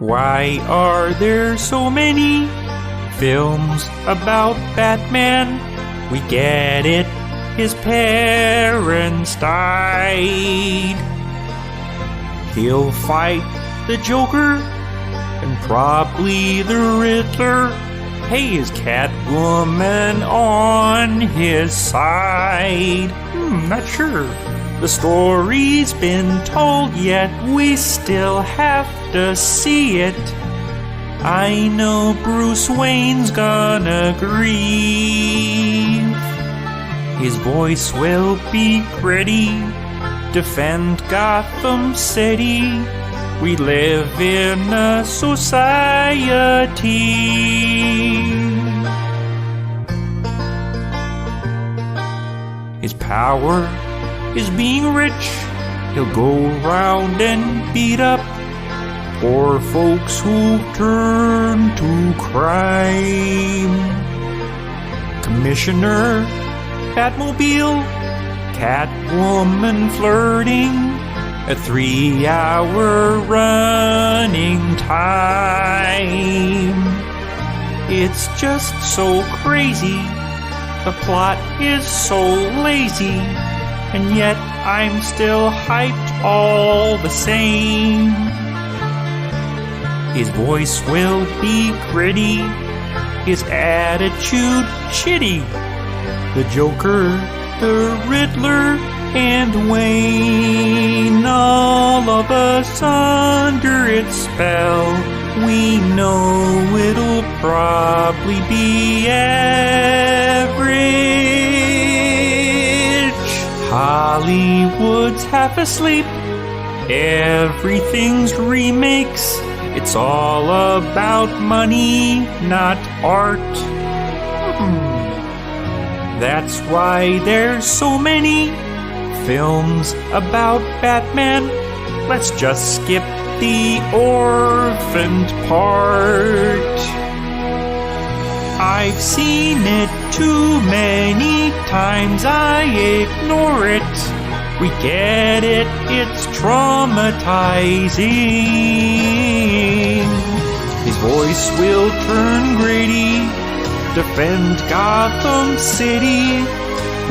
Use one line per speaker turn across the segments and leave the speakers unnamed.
Why are there so many films about Batman? We get it, his parents died. He'll fight the Joker and probably the Riddler. Hey, is Catwoman on his side? Not sure. The story's been told, yet we still have to see it. I know Bruce Wayne's gonna grieve. His voice will be gritty, defend Gotham City. We live in a society. His power is being rich. He'll go around and beat up poor folks who turn to crime. Commissioner Batmobile, Catwoman flirting, a 3-hour running time. It's just so crazy. The plot is so lazy, and yet I'm still hyped all the same. His voice will be gritty, his attitude shitty. The Joker, the Riddler, and Wayne, all of us under its spell. We know it'll probably be average. Hollywood's half asleep. Everything's remakes. It's all about money, not art. That's why there's so many films about Batman. Let's just skip the orphaned part. I've seen it too many times, I ignore it. We get it, it's traumatizing. His voice will turn gritty, defend Gotham City.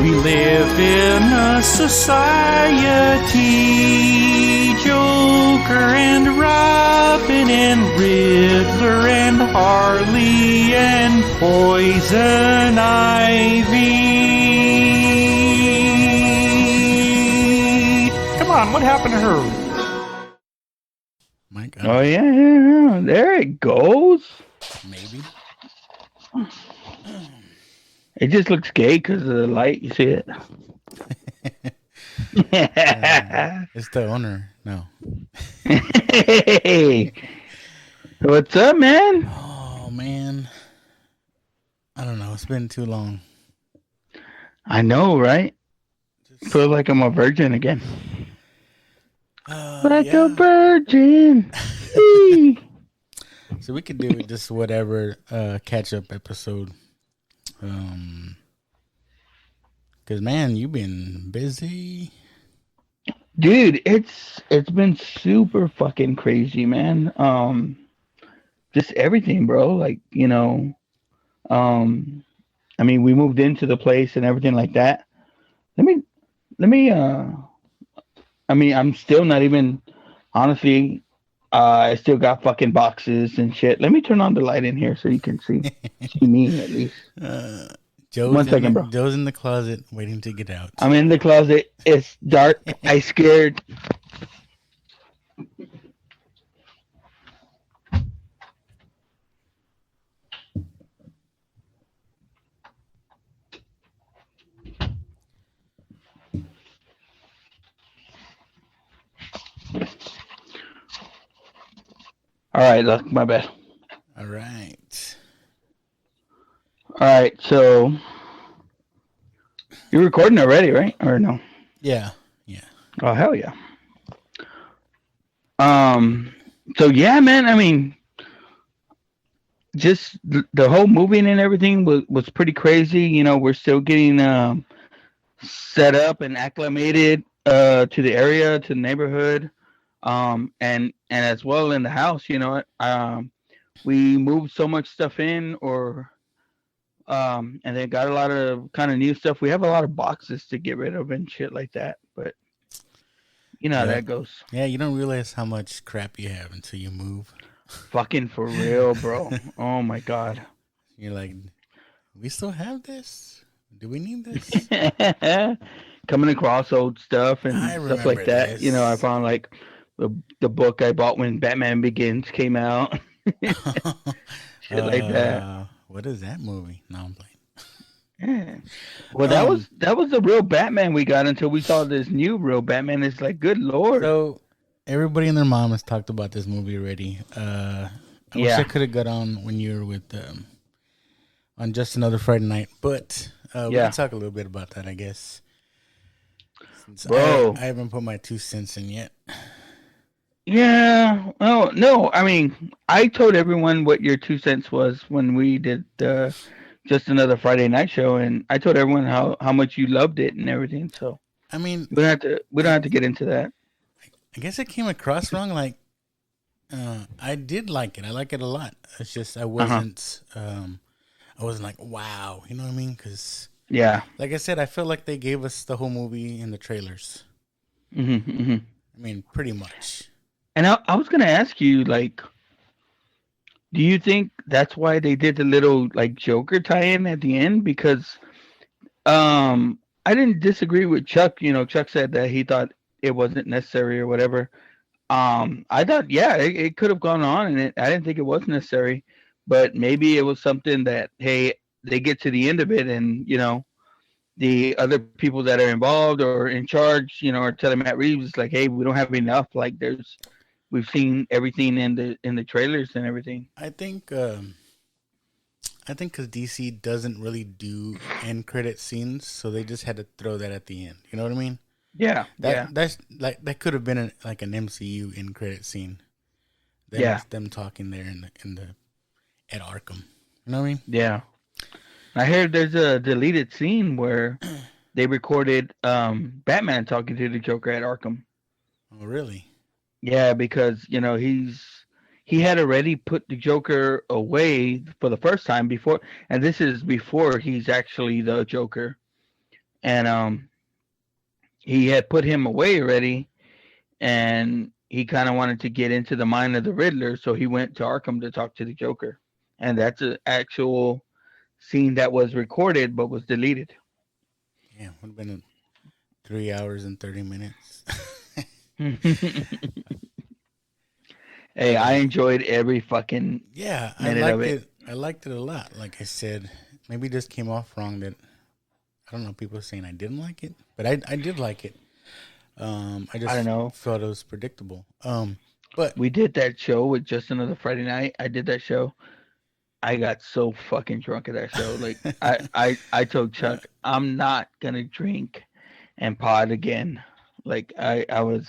We live in a society. Joker and Robin and Riddler and Harley and Poison Ivy. Come on, what happened to her?
My God.
Oh, yeah. There it goes.
Maybe.
It just looks gay because of the light. You see it?
It's the owner. No.
Hey, what's up, man?
Oh, man. I don't know. It's been too long.
I know, right? Feel like I'm a virgin again. Like a virgin.
So we could do just whatever catch-up episode. Cause man, you've been busy,
dude. It's been super fucking crazy, man. Just everything, bro. Like, you know, I mean, we moved into the place and everything like that. Let me. I mean, I'm still not even. Honestly, I still got fucking boxes and shit. Let me turn on the light in here so you can see me at least.
Joe's
1 second, bro.
Joe's in the closet waiting to get out.
I'm in the closet. It's dark. I scared. All right, look, my bad.
All right.
All right, so you're recording already, right? Or no?
Yeah.
Oh, hell yeah. So yeah, man, I mean, just the whole moving and everything was pretty crazy. You know, we're still getting set up and acclimated to the area, to the neighborhood. And as well in the house, we moved so much stuff in, or and then got a lot of kind of new stuff. We have a lot of boxes to get rid of and shit like that. But you know how
Yeah.
that goes.
Yeah, you don't realize how much crap you have until you move.
Fucking for real, bro. Oh my god.
You're like, we still have this? Do we need this?
Coming across old stuff
I
and stuff like
remember
that. I
this.
found like the book I bought when Batman Begins came out. Shit like that.
What is that movie? No, I'm playing.
Yeah. Well, that
Um,
was that was the real Batman we got until we saw this new real Batman. It's like, good lord.
so everybody and their mom has talked about this movie already. I wish I
Yeah.
could have got on when you were with on Just Another Friday Night, but we
Yeah.
can talk a little bit about that, I guess. Since
Bro.
I haven't put my 2 cents in yet.
Yeah. Oh no. I mean, I told everyone what your 2 cents was when we did just another Friday night show, and I told everyone how much you loved it and everything. So
I mean,
we don't have to get into that.
I guess it came across wrong. Like, I did like it. I like it a lot. It's just I
Uh-huh.
wasn't like, wow, you know what I mean? Because,
Yeah.
like I said, I feel like they gave us the whole movie in the trailers.
Hmm.
I mean, pretty much.
And I was gonna ask you, like, do you think that's why they did the little like Joker tie-in at the end? Because I didn't disagree with Chuck. Chuck said that he thought it wasn't necessary or whatever. I thought, yeah, it could have gone on, and I didn't think it was necessary. But maybe it was something that, hey, they get to the end of it, and the other people that are involved or in charge, are telling Matt Reeves like, hey, we don't have enough. Like, we've seen everything in the trailers and everything.
I think because DC doesn't really do end credit scenes, so they just had to throw that at the end. You know what I mean?
Yeah, yeah,
That's like that could have been like an MCU end credit scene.
yeah,
Them talking there in the at Arkham. You know what I mean?
yeah. I heard there's a deleted scene where they recorded Batman talking to the Joker at Arkham.
Oh, really?
Yeah, because he had already put the Joker away for the first time before, and this is before he's actually the Joker, and he had put him away already, and he kind of wanted to get into the mind of the Riddler, so he went to Arkham to talk to the Joker, and that's an actual scene that was recorded but was deleted.
Yeah, would have been 3 hours and 30 minutes.
Hey, I enjoyed every fucking
Yeah,
minute of it.
I liked it a lot. Like I said, maybe this came off wrong. That I don't know. People are saying I didn't like it, but I did like it. I just
I don't know.
thought it was predictable. But
We did that show with Just Another Friday Night. I did that show. I got so fucking drunk at that show. Like I told Chuck, I'm not gonna drink and pod again. Like I was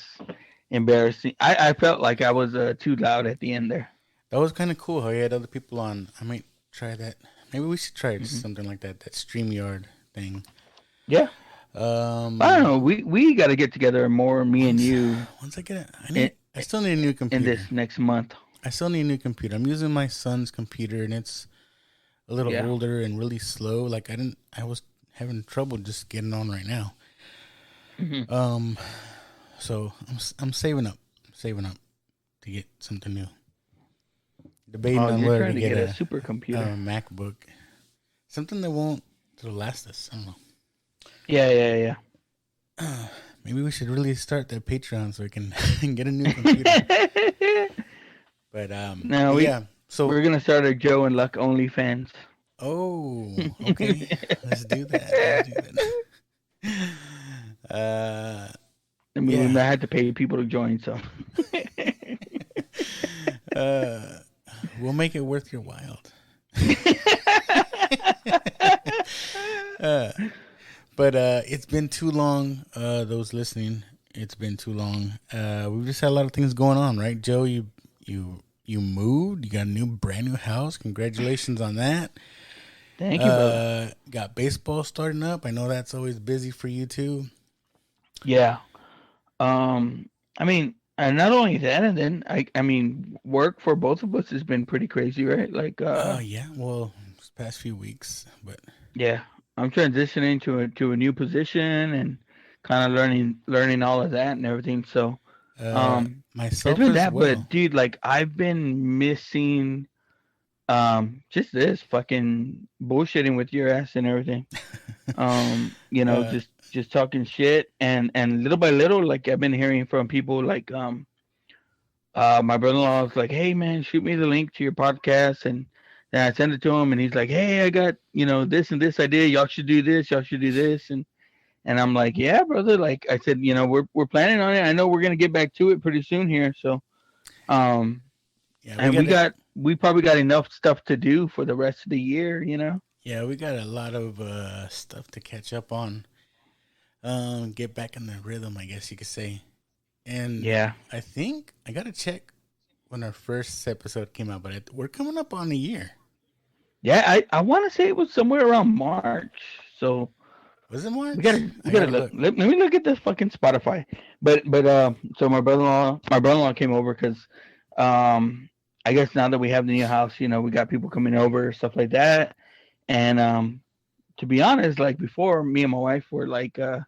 embarrassing. I felt like I was too loud at the end there.
that was kind of cool how you had other people on. I might try that. Maybe we should try
Hmm.
something like that. That StreamYard thing.
Yeah. I don't know. We got to get together more, me and
Once,
you,
once I get it,
in,
I still need a new
in
computer.
this next month.
I still need a new computer. I'm using my son's computer, and it's a little
Yeah.
older and really slow. Like I was having trouble just getting on right now.
Hmm.
So I'm saving up, to get something new. Debating
Oh,
on
you're
whether
trying
to
to
get
get a
a
supercomputer.
MacBook, something that won't that'll last us. I don't know.
Yeah, yeah,
Maybe we should really start that Patreon so we can get a new computer.
yeah.
But
Now
yeah. So
we're gonna start a Joe and Luck OnlyFans.
oh, okay. Let's do that.
I mean, we
Yeah.
might have to pay people to join, so.
We'll make it worth your while. But it's been too long. Those listening, it's been too long. We've just had a lot of things going on, right, Joe? You moved. You got a brand new house. Congratulations on that.
Thank you, brother.
Got baseball starting up. I know that's always busy for you too.
Yeah. I mean, And not only that, and then I mean, work for both of us has been pretty crazy, right? Like,
Oh yeah, well, this past few weeks, but
yeah, I'm transitioning to a new position and kind of learning all of that and everything. So, it's
myself
been
as
that,
well.
but dude, like I've been missing just this fucking bullshitting with your ass and everything.
uh,
Just talking shit and little by little, like I've been hearing from people like my brother-in-law was like, "Hey man, shoot me the link to your podcast," and then I sent it to him, and he's like, "Hey, I got this and this idea. Y'all should do this. Y'all should do this." And I'm like, "Yeah, brother." Like I said, we're planning on it. I know we're gonna get back to it pretty soon here. So, um,
yeah, we
and
got
we probably got enough stuff to do for the rest of the year. You know.
yeah, we got a lot of stuff to catch up on. Get back in the rhythm, I guess you could say. And
Yeah.
I think I gotta check when our first episode came out, but we're coming up on a year.
Yeah, I want to say it was somewhere around March. So
Was it
we
March?
we
I
gotta
gotta
look.
look.
Let me look at this fucking Spotify. But so my brother-in-law came over because um I guess now that we have the new house, we got people coming over, stuff like that. And to be honest, like before, me and my wife were like I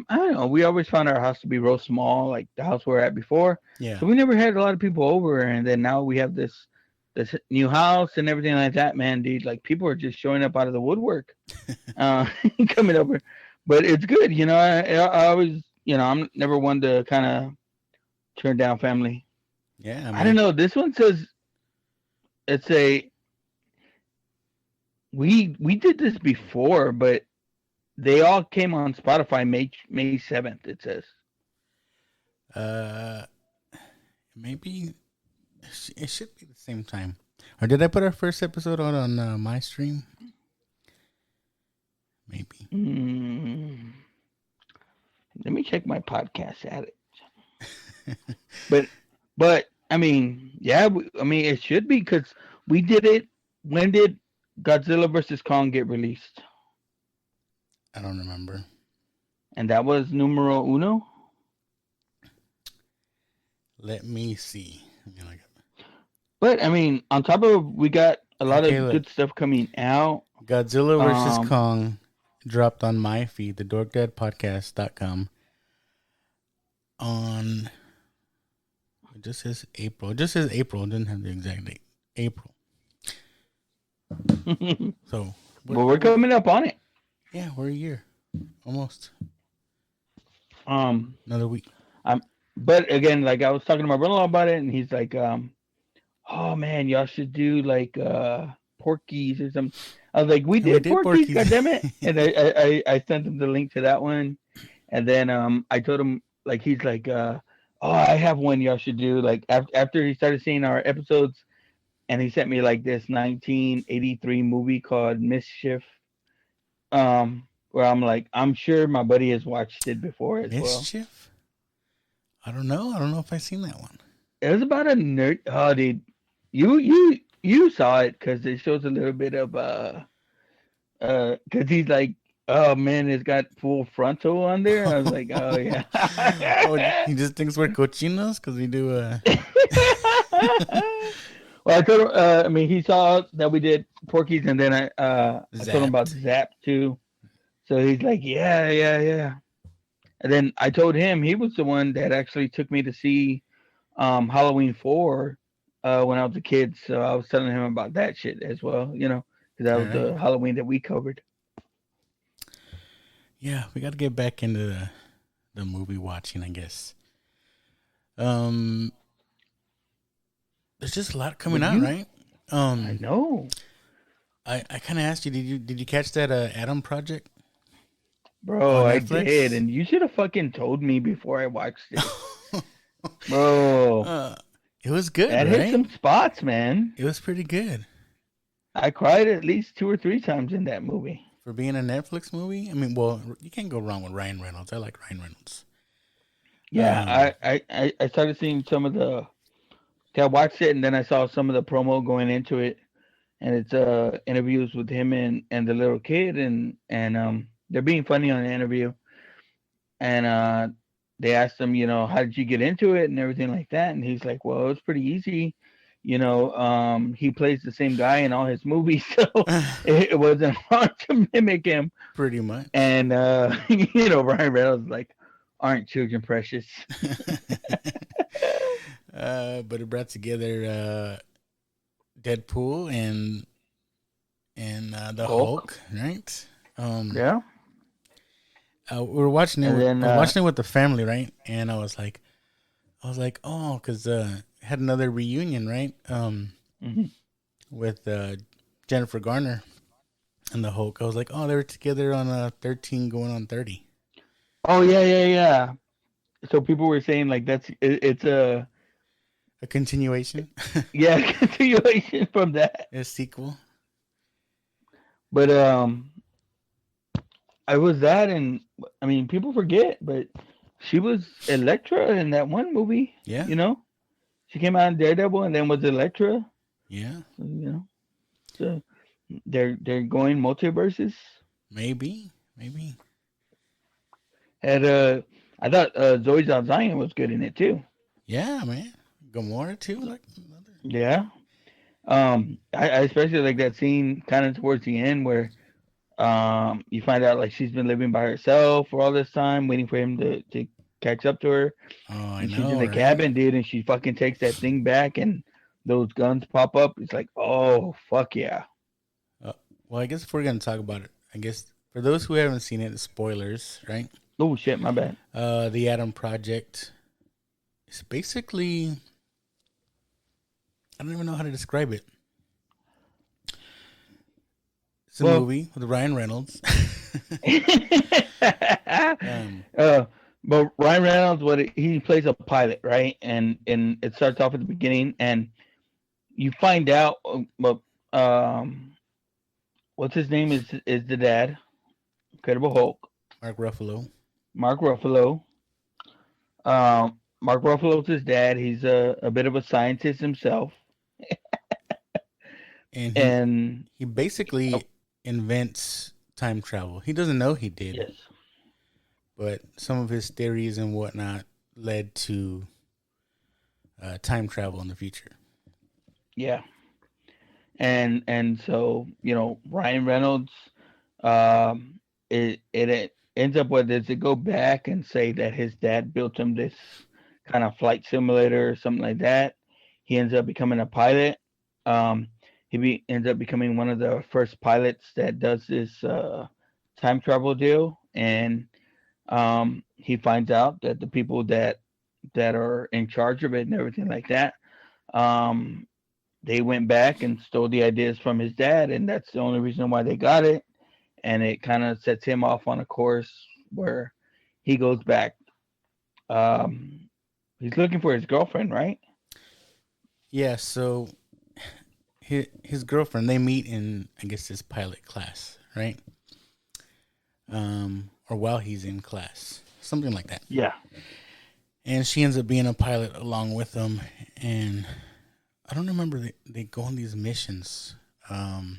don't know, we always found our house to be real small, like the house we were at before.
Yeah.
So we never had a lot of people over, and then now we have this new house and everything like that, man, dude. Like people are just showing up out of the woodwork, uh, coming over. But it's good, I always, I'm never one to kind of turn down family.
Yeah, I
I don't
mean,
know. This one says it's a we did this before, but they all came on Spotify May 7th. It says.
uh, maybe it should be the same time. Or did I put our first episode out on my stream? Maybe.
Mm, let me check my podcast at it. But I mean, yeah, I mean it should be because we did it. When did Godzilla versus Kong get released?
I don't remember.
And that was numero uno.
Let me see. I mean, like,
But I mean, on top of we got a lot
okay,
of
look.
good stuff coming out.
Godzilla versus
Um,
Kong dropped on my feed, the dorkdadpodcast.com, on it just says April. It just says April. It didn't have the exact date. April.
but
So
we're coming up on it.
yeah, we're a year. Almost.
Um,
Another week.
I'm, but again, like I was talking to my brother-in-law about it, and he's like, "Oh man, y'all should do like Porky's or something." I was like, "We
And we
did
did
Porky's,
Porky's.
goddammit!" And I sent him the link to that one, and then I told him like he's like, "Oh, I have one y'all should do." Like after he started seeing our episodes, and he sent me like this 1983 movie called Mischief, where I'm like, I'm sure my buddy has watched it before as well.
Mischief? I don't know. I don't know if I've seen that one.
It was about a nerd. Oh, dude, you saw it because it shows a little bit of because he's like, oh man, it's got full frontal on there. I was like, oh yeah.
Oh, he just thinks we're cochinos because we do.
Well, I told him. I mean, he saw that we did Porky's, and then I told him about
Zapped.
Zap too. So he's like, yeah, yeah, yeah. And then I told him he was the one that actually took me to see Halloween 4 when I was a kid. So I was telling him about that shit as well, because that
All
was
right.
the Halloween that we covered.
Yeah, we got to get back into the movie watching, I guess. Um, there's just a lot coming
Would
out,
you?
right?
I know,
I kind of asked you, did you catch that Adam Project
bro.
on
I did,
Netflix?
and you should have fucking told me before I watched it, bro.
uh, it was good,
That hit
right?
some spots, man.
It was pretty good
I cried at least 2 or 3 times in that movie.
for being a Netflix movie. I mean, well, you can't go wrong with Ryan Reynolds. I like Ryan Reynolds.
Yeah,
Um,
I started seeing some of the. I watched it, and then I saw some of the promo going into it, and it's interviews with him and the little kid, and they're being funny on the interview, and they asked him, how did you get into it and everything like that, and he's like, well, it was pretty easy. He plays the same guy in all his movies, so it wasn't hard to mimic him.
Pretty much.
And Ryan Reynolds is like, aren't children precious?
But it brought together Deadpool and the Hulk, right?
Yeah.
We were watching it.
And then,
watching it with the family, right? And I was like, oh, because had another reunion, right? With Jennifer Garner and the Hulk. I was like, oh, they were together on 13 going on 30.
Oh yeah. So people were saying like it's a
continuation.
Yeah, continuation from that.
A sequel.
But I was that, and I mean, people forget, but she was Elektra in that one movie.
Yeah.
She came out in Daredevil and then was Elektra.
Yeah.
So they're going multiverses.
Maybe.
And I thought Zoe Saldana was good in it too.
Yeah, man. Gamora too,
Yeah. I especially like that scene kind of towards the end where you find out like she's been living by herself for all this time, waiting for him to catch up to her.
Oh, I know.
She's in the cabin, dude, and she fucking takes that thing back, and those guns pop up. It's like, oh fuck yeah.
Well, I guess if we're gonna talk about it, I guess for those who haven't seen it, spoilers, right?
Oh shit, my bad.
The Adam Project is basically, I don't even know how to describe it. It's a movie with Ryan Reynolds.
But Ryan Reynolds, he plays a pilot, right? And it starts off at the beginning, and you find out, what's his name is the dad, Incredible Hulk,
Mark Ruffalo.
Mark Ruffalo's his dad. He's a bit of a scientist himself.
And he basically invents time travel. He doesn't know he did.
Yes.
But some of his theories and whatnot led to time travel in the future.
Yeah. And so, Ryan Reynolds, it ends up with is to go back and say that his dad built him this kind of flight simulator or something like that. He ends up becoming a pilot. He ends up becoming one of the first pilots that does this time travel deal, and he finds out that the people that are in charge of it and everything like that, they went back and stole the ideas from his dad, and that's the only reason why they got it. And it kind of sets him off on a course where he goes back. He's looking for his girlfriend, right?
Yeah, so his girlfriend, they meet in, I guess, this pilot class, right? Or while he's in class, something like that.
Yeah.
And she ends up being a pilot along with him, and I don't remember, they go on these missions. I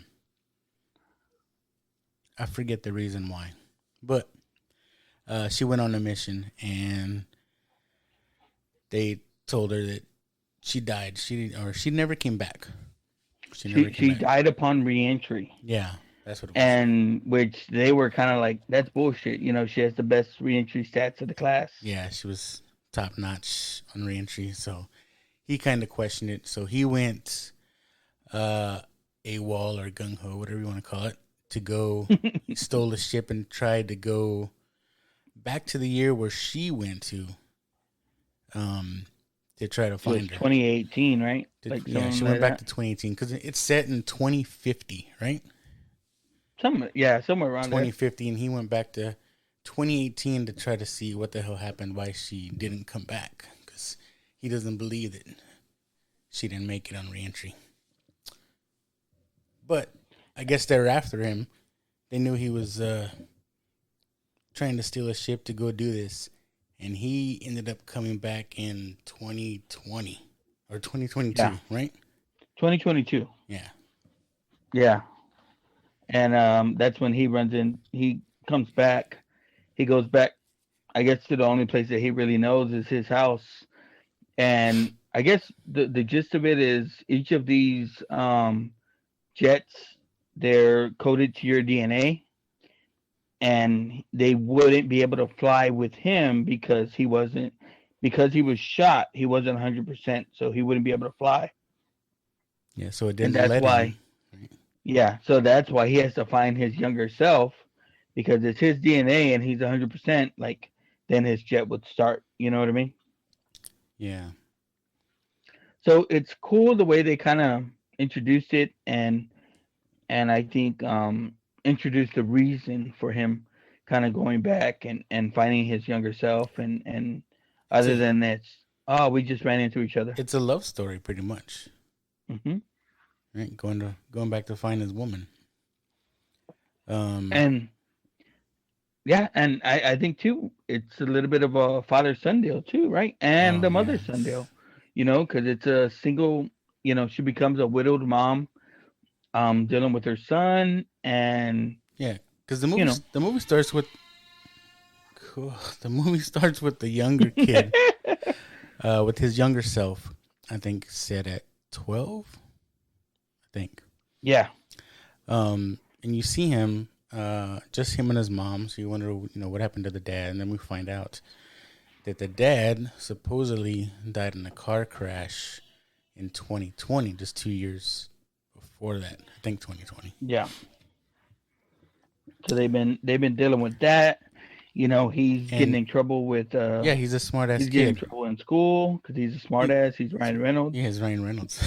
forget the reason why, but she went on a mission, and they told her that she died. She never came back. She
died upon reentry.
Yeah, that's what it was.
And which they were kind of like, that's bullshit. She has the best reentry stats of the class.
Yeah, she was top notch on reentry. So he kind of questioned it. So he went AWOL or gung ho, whatever you want to call it, to go. He stole a ship and tried to go back to the year where she went to try to find her.
2018, right?
She went back to 2018 because it's set in 2050, right?
Somewhere around
2050, there. And he went back to 2018 to try to see what the hell happened, why she didn't come back, because he doesn't believe that she didn't make it on reentry. But I guess they were after him. They knew he was trying to steal a ship to go do this. And he ended up coming back in 2020 or 2022, right?
2022.
Yeah.
Yeah. And that's when he runs in. He comes back. He goes back. I guess the only place that he really knows is his house. And I guess the gist of it is each of these jets, they're coded to your DNA, and they wouldn't be able to fly with him because he was shot. He wasn't 100%, so he wouldn't be able to fly,
Yeah, so it
and
didn't
that's
let
why.
him. Right?
Yeah, so that's why he has to find his younger self because it's his DNA and he's 100%. Like then his jet would start. You know what I mean?
Yeah.
So it's cool the way they kind of introduced it, and I think introduced the reason for him kind of going back and finding his younger self, and
It's
other
a
than that, oh, we just ran into each other.
it's a love story pretty much.
Hmm.
Right? Going back to find his woman. Um
And yeah, and I think too, it's a little bit of a father son deal too, right? And
oh
the
yeah.
mother son deal, because it's a single. She becomes a widowed mom, dealing with her son, and
Yeah, cuz
you know,
the movie starts with cool, the movie starts with the younger kid with his younger self. I think said at 12, I think.
yeah,
And you see him, just him and his mom. So you wonder, what happened to the dad, and then we find out that the dad supposedly died in a car crash in 2020, just 2 years before that. I think 2020.
yeah. So they've been dealing with that. He's getting
And
in trouble with
yeah, he's a smart ass
he's getting in
kid.
trouble in school because he's a smart
He,
ass. He's Ryan Reynolds.
yeah, he's Ryan Reynolds.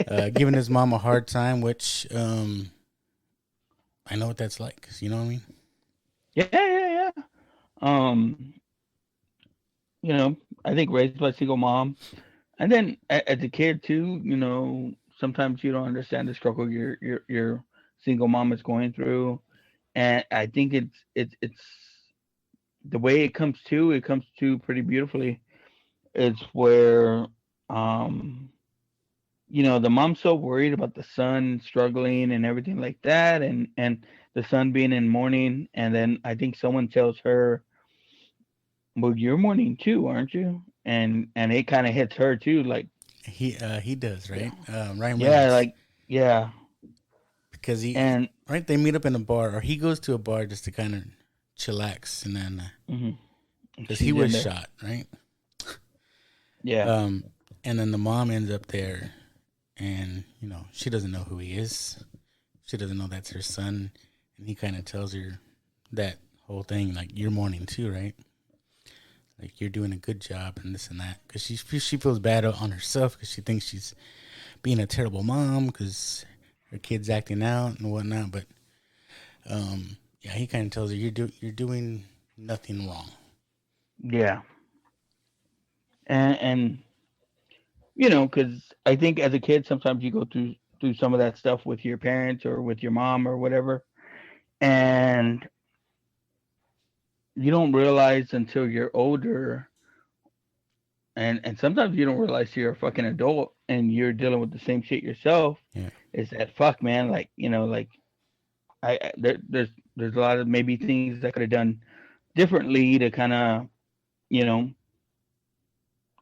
Giving his mom a hard time, which I know what that's like. You know what I mean?
Yeah, yeah, yeah. Um, I think raised by a single mom, and then as a kid too. Sometimes you don't understand the struggle your single mom is going through, and I think it's the way it comes to pretty beautifully. It's where um the mom's so worried about the son struggling and everything like that, and the son being in mourning, and then I think someone tells her, well, you're mourning too, aren't you? And it kind of hits her too, like,
He does,
yeah,
right? Ryan
yeah,
Reynolds,
like, yeah.
because
And
right, they meet up in a bar, or he goes to a bar just to kind of chillax, and then
mhm,
because he
she's in
was
there.
shot, right?
Yeah,
Um, and then the mom ends up there, and she doesn't know who he is. She doesn't know that's her son, and he kind of tells her that whole thing, like, you're mourning too, right? Like, you're doing a good job and this and that, because she feels bad on herself because she thinks she's being a terrible mom because her kid's acting out and whatnot. But yeah, he kind of tells her you're doing nothing wrong.
yeah. And because I think as a kid, sometimes you go through some of that stuff with your parents or with your mom or whatever, and you don't realize until you're older, and sometimes you don't realize you're a fucking adult and you're dealing with the same shit yourself.
Yeah,
Is that fuck, man? Like, like there's a lot of maybe things I could have done differently to kind of you know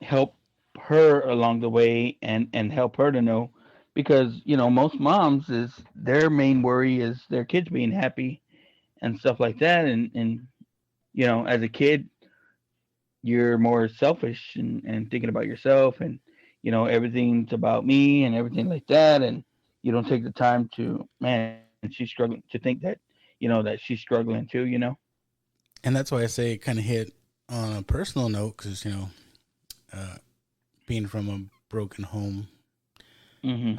help her along the way, and help her to know, because most moms is their main worry is their kids being happy and stuff like that, and as a kid you're more selfish and thinking about yourself, and everything's about me and everything like that, and you don't take the time to, man, she's struggling, to think that that she's struggling too.
and that's why I say it kind of hit on a personal note because uh, being from a broken home,
Hmm.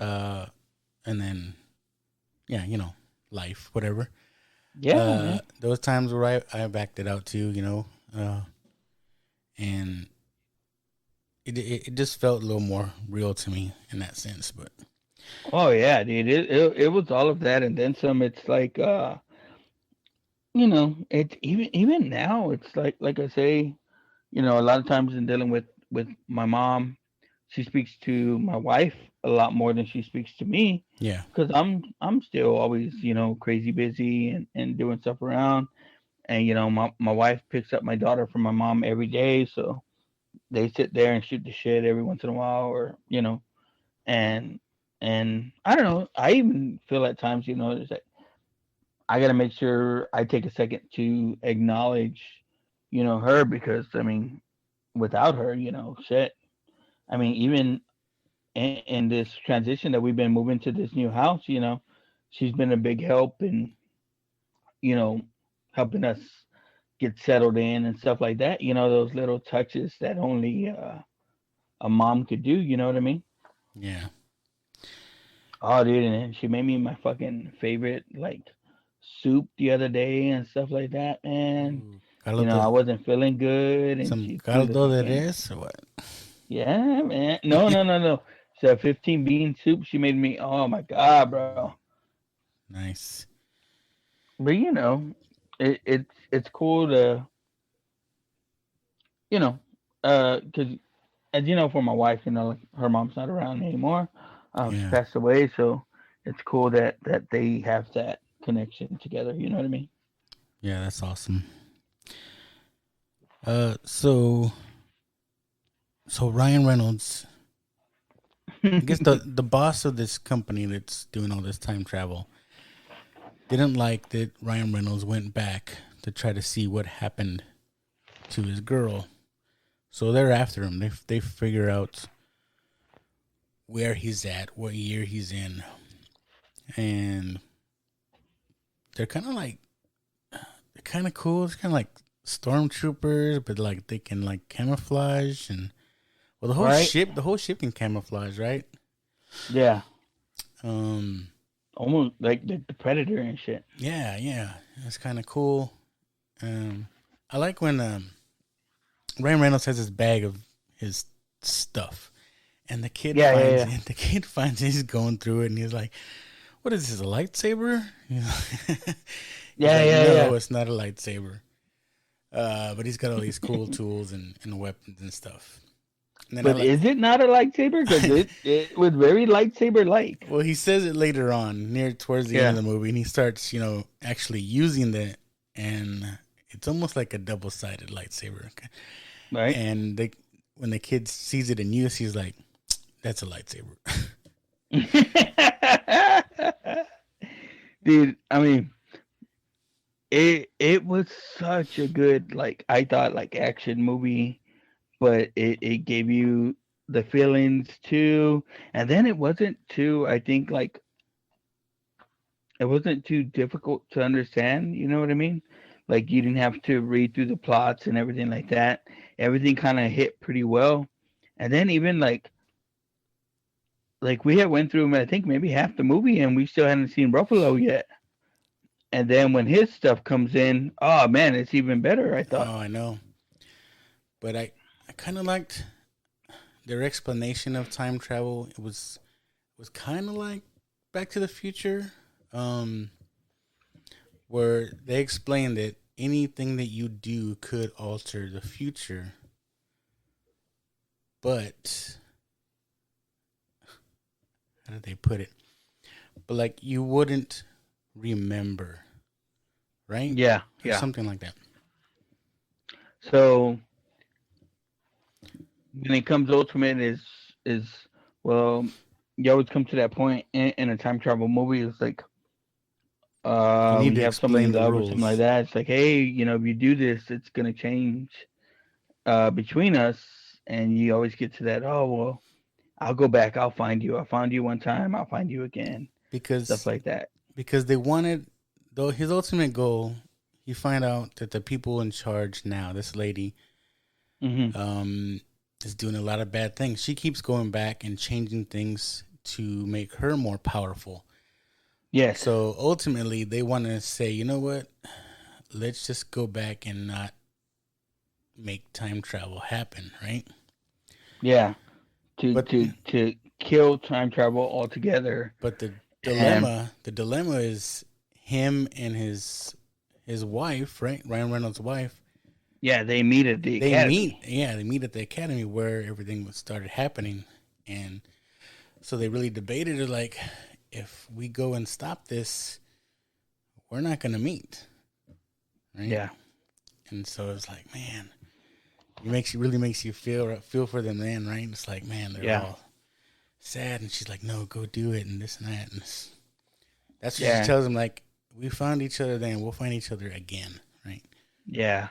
and then yeah, life, whatever.
Yeah, man.
Those times where I backed it out too, and it just felt a little more real to me in that sense. But
Oh yeah, dude. It was all of that and then some. It's like it's even now. It's like I say, a lot of times in dealing with my mom, she speaks to my wife a lot more than she speaks to me,
yeah,
because I'm still always crazy busy and doing stuff around, And my wife picks up my daughter from my mom every day, so they sit there and shoot the shit every once in a while, or and I don't know. I even feel at times, it's like I got to make sure I take a second to acknowledge, her, because I mean, without her, shit. I mean, even in this transition that we've been moving to this new house, she's been a big help in, you know, helping us get settled in and stuff like that. Those little touches that only a mom could do. You know what I mean?
Yeah.
Oh, dude, and then she made me my fucking favorite like soup the other day and stuff like that, man.
Ooh,
I
caldo,
wasn't feeling good, and
some
she threw the
caldo de
fucking
res or what?
yeah, man. No, no, no, no. It's a 15 bean soup she made me. Oh my god, bro.
Nice.
But it's cool to you know, because as you know, for my wife, like, her mom's not around anymore. She
Yeah.
passed away, so it's cool that they have that connection together. You know what I mean?
Yeah, that's awesome. So Ryan Reynolds, I guess the boss of this company that's doing all this time travel didn't like that Ryan Reynolds went back to try to see what happened to his girl. So they're after him. They figure out where he's at, what year he's in, and they're kind of cool. It's kind of like stormtroopers, but like they can like camouflage and well,
Right?
the whole ship can camouflage, right?
Yeah.
Um,
Almost like the predator and shit.
yeah, it's kind of cool. I like when Ryan Reynolds has his bag of his stuff, and the kid
Yeah, yeah,
finds
yeah.
it. The kid finds he's going through it, and he's like, "What is this? A lightsaber?" He's
Yeah,
like,
yeah,
"No,
yeah.
it's not a lightsaber." But he's got all these cool tools and weapons and stuff. And then I
But
like,
is it not a lightsaber? Because it was very lightsaber like.
well, he says it later on, near towards the end of
Yeah.
the movie, and he starts, actually using it, and it's almost like a double sided lightsaber.
Right.
And when the kid sees it in use, he's like, "That's a lightsaber."
Dude, I mean, it was such a good, like, I thought, like, action movie, but it gave you the feelings too, and then it wasn't too, I think, like, it wasn't too difficult to understand. You know what I mean? Like, you didn't have to read through the plots and everything like that. Everything kind of hit pretty well, and then even like we had went through, I think, maybe half the movie, and we still hadn't seen Ruffalo yet. And then when his stuff comes in, oh man, it's even better. I thought.
Oh, I know, but I kind of liked their explanation of time travel. It was kind of like Back to the Future, um, where they explained that anything that you do could alter the future, but how did they put it? But like you wouldn't remember, right?
Yeah,
Or
yeah.
something like that.
So when it comes ultimate is well, you always come to that point in a time travel movie. It's like
You need
when
to
you have someone you
explain the
love or something like
rules
that. It's like, hey, if you do this, it's gonna change between us. And you always get to that. Oh well, I'll go back. I'll find you. I found you one time. I'll find you again. Stuff
because
like that.
they wanted though his ultimate goal. You find out that the people in charge now, this lady,
Hmm.
um, is doing a lot of bad things. She keeps going back and changing things to make her more powerful.
Yes.
So ultimately, they want to say, you know what? Let's just go back and not make time travel happen, right?
Yeah. To
But
to to kill time travel altogether.
the
And
dilemma is him and his wife, right? Ryan Reynolds' wife.
yeah, they meet at the academy.
They meet at the academy where everything was started happening, and so they really debated it. Like, if we go and stop this, we're not going to meet, right?
Yeah.
And so it's like, man, really makes you feel for them then, right? It's like, man, they're all sad, and she's like, no, go do it, and this and that, and that's what she tells him, like, we found each other then, we'll find each other again, right?
Yeah.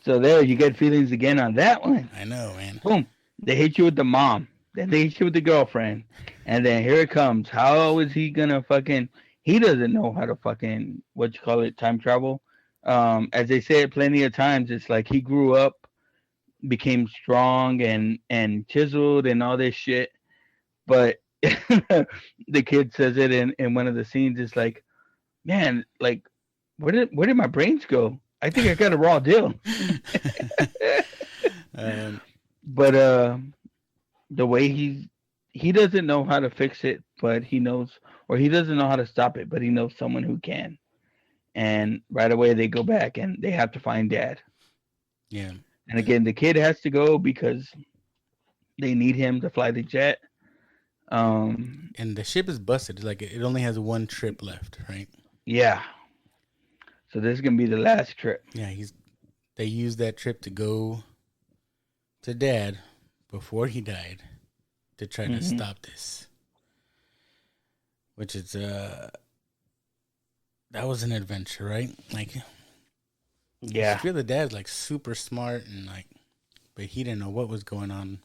So there, you get feelings again on that one.
I know, man.
Boom. They hit you with the mom. Then they hit you with the girlfriend. And then here it comes. How is he gonna fucking? He doesn't know how to fucking time travel. As they say it plenty of times, it's like he grew up, became strong and chiseled and all this shit. But the kid says it in one of the scenes. It's like, man, like, where did my brains go? I think I got a raw deal. But the way he doesn't know how to fix it, but he knows, or he doesn't know how to stop it, but he knows someone who can. And right away they go back and they have to find Dad.
Yeah.
And again, the kid has to go because they need him to fly the jet.
And the ship is busted. Like, it only has one trip left, right?
Yeah. So this is gonna be the last trip.
Yeah, they used that trip to go to Dad before he died to try to stop this. Which is that was an adventure, right? Like,
yeah,
I feel the dad's like super smart and like, but he didn't know what was going on.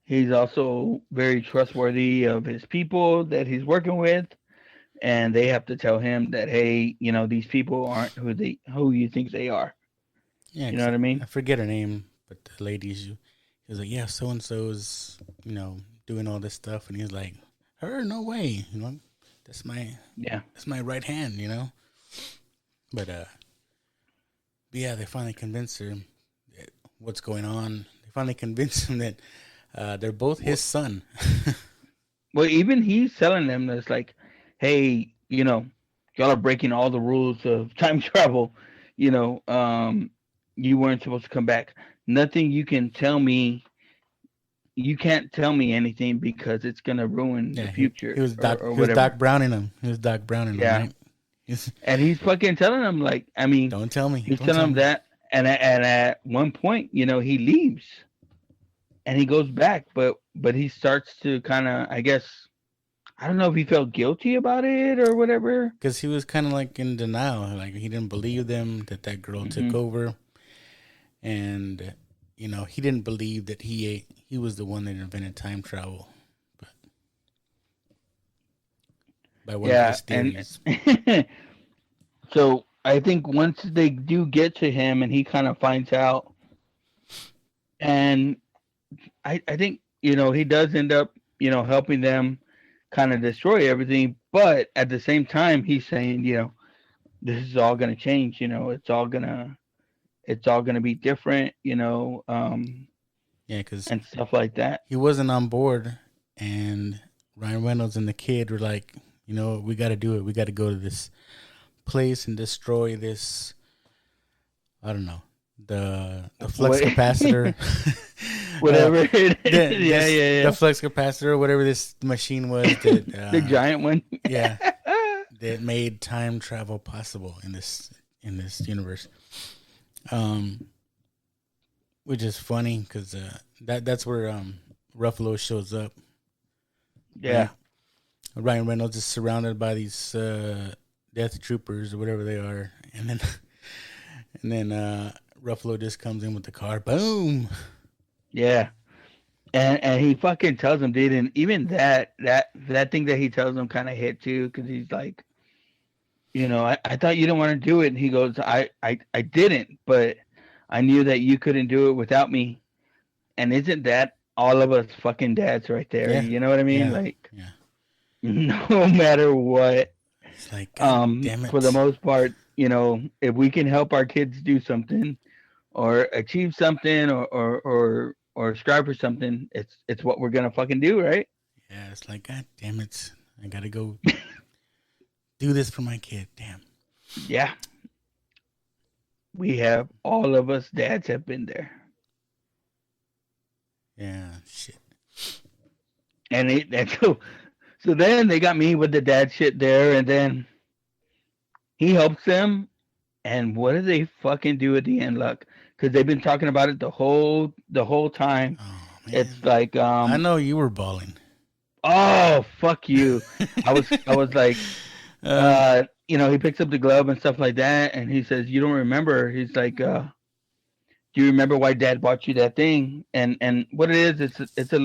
He's also very trustworthy of his people that he's working with. And they have to tell him that, hey, you know, these people aren't who you think they are.
Yeah,
you know what I mean?
I forget her name, but the lady, he was like, yeah, so and so is, you know, doing all this stuff, and he's like, her, no way, you know, that's my right hand, you know. But yeah, they finally convinced her that what's going on. They finally convinced him that they're both his son.
Well, even he's telling them that's like, hey, you know, y'all are breaking all the rules of time travel. You know, you weren't supposed to come back. Nothing you can tell me. You can't tell me anything because it's gonna ruin the future.
He was Doc Browning him. He was Doc Browning him, right?
And he's fucking telling him, like, I mean,
don't tell me.
He's telling him that, and at one point, you know, he leaves, and he goes back, but he starts to kind of, I guess, I don't know if he felt guilty about it or whatever.
Because he was kind of like in denial. Like, he didn't believe them, that girl took over. And, you know, he didn't believe that he was the one that invented time travel. But by one of his theories.
And so I think once they do get to him and he kind of finds out, and I think, you know, he does end up, you know, helping them kind of destroy everything, but at the same time he's saying, you know, this is all going to change, you know, it's all going to be different, you know,
yeah, cuz
and stuff like that.
He wasn't on board, and Ryan Reynolds and the kid were like, you know, we got to do it. We got to go to this place and destroy this, I don't know, the flux capacitor.
Whatever it is.
The flux capacitor, whatever this machine was. That,
the giant one.
Yeah. That made time travel possible in this universe. Which is funny because that's where Ruffalo shows up.
Yeah.
Ryan Reynolds is surrounded by these death troopers or whatever they are, and then Ruffalo just comes in with the car. Boom.
Yeah, and he fucking tells him, dude, and even that thing that he tells him kind of hit too, because he's like, you know, I thought you didn't want to do it, and he goes, I didn't, but I knew that you couldn't do it without me, and isn't that all of us fucking dads right there?
Yeah.
You know what I mean?
Yeah.
Like, no matter what,
it's like, damn it.
For the most part, you know, if we can help our kids do something or achieve something or strive for something, it's what we're gonna fucking do, right?
Yeah, it's like, God damn it, I gotta go do this for my kid. Damn.
Yeah. We have, all of us dads have been there.
Yeah, shit.
And so then they got me with the dad shit there, and then he helps them, And what do they fucking do at the end, Luck? Because they've been talking about it the whole time.
Oh
It's
man,
like
I know you were bawling.
oh fuck you. I was like
um,
he picks up the glove and stuff like that, and he says, "You don't remember?" He's like, "Do you remember why Dad bought you that thing?" And what it is, it's a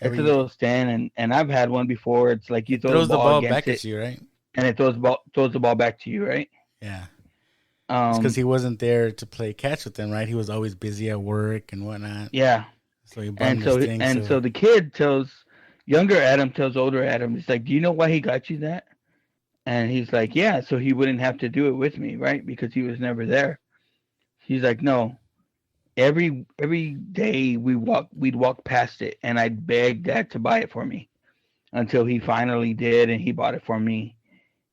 every
little stand, and I've had one before. It's like you
it
throw the
throws the
ball
ball
against
back
it,
at you, right?
and it throws the ball back to you, right?
Yeah, it's because
Um,
he wasn't there to play catch with them, right? He was always busy at work and whatnot.
yeah.
So he bought
And
him this
so
thing.
and
So
so the kid tells younger Adam tells older Adam, he's like, "Do you know why he got you that?" And he's like, "Yeah, so he wouldn't have to do it with me, right? Because he was never there." He's like, "No, every day we'd walk past it, and I'd beg Dad to buy it for me until he finally did, and he bought it for me,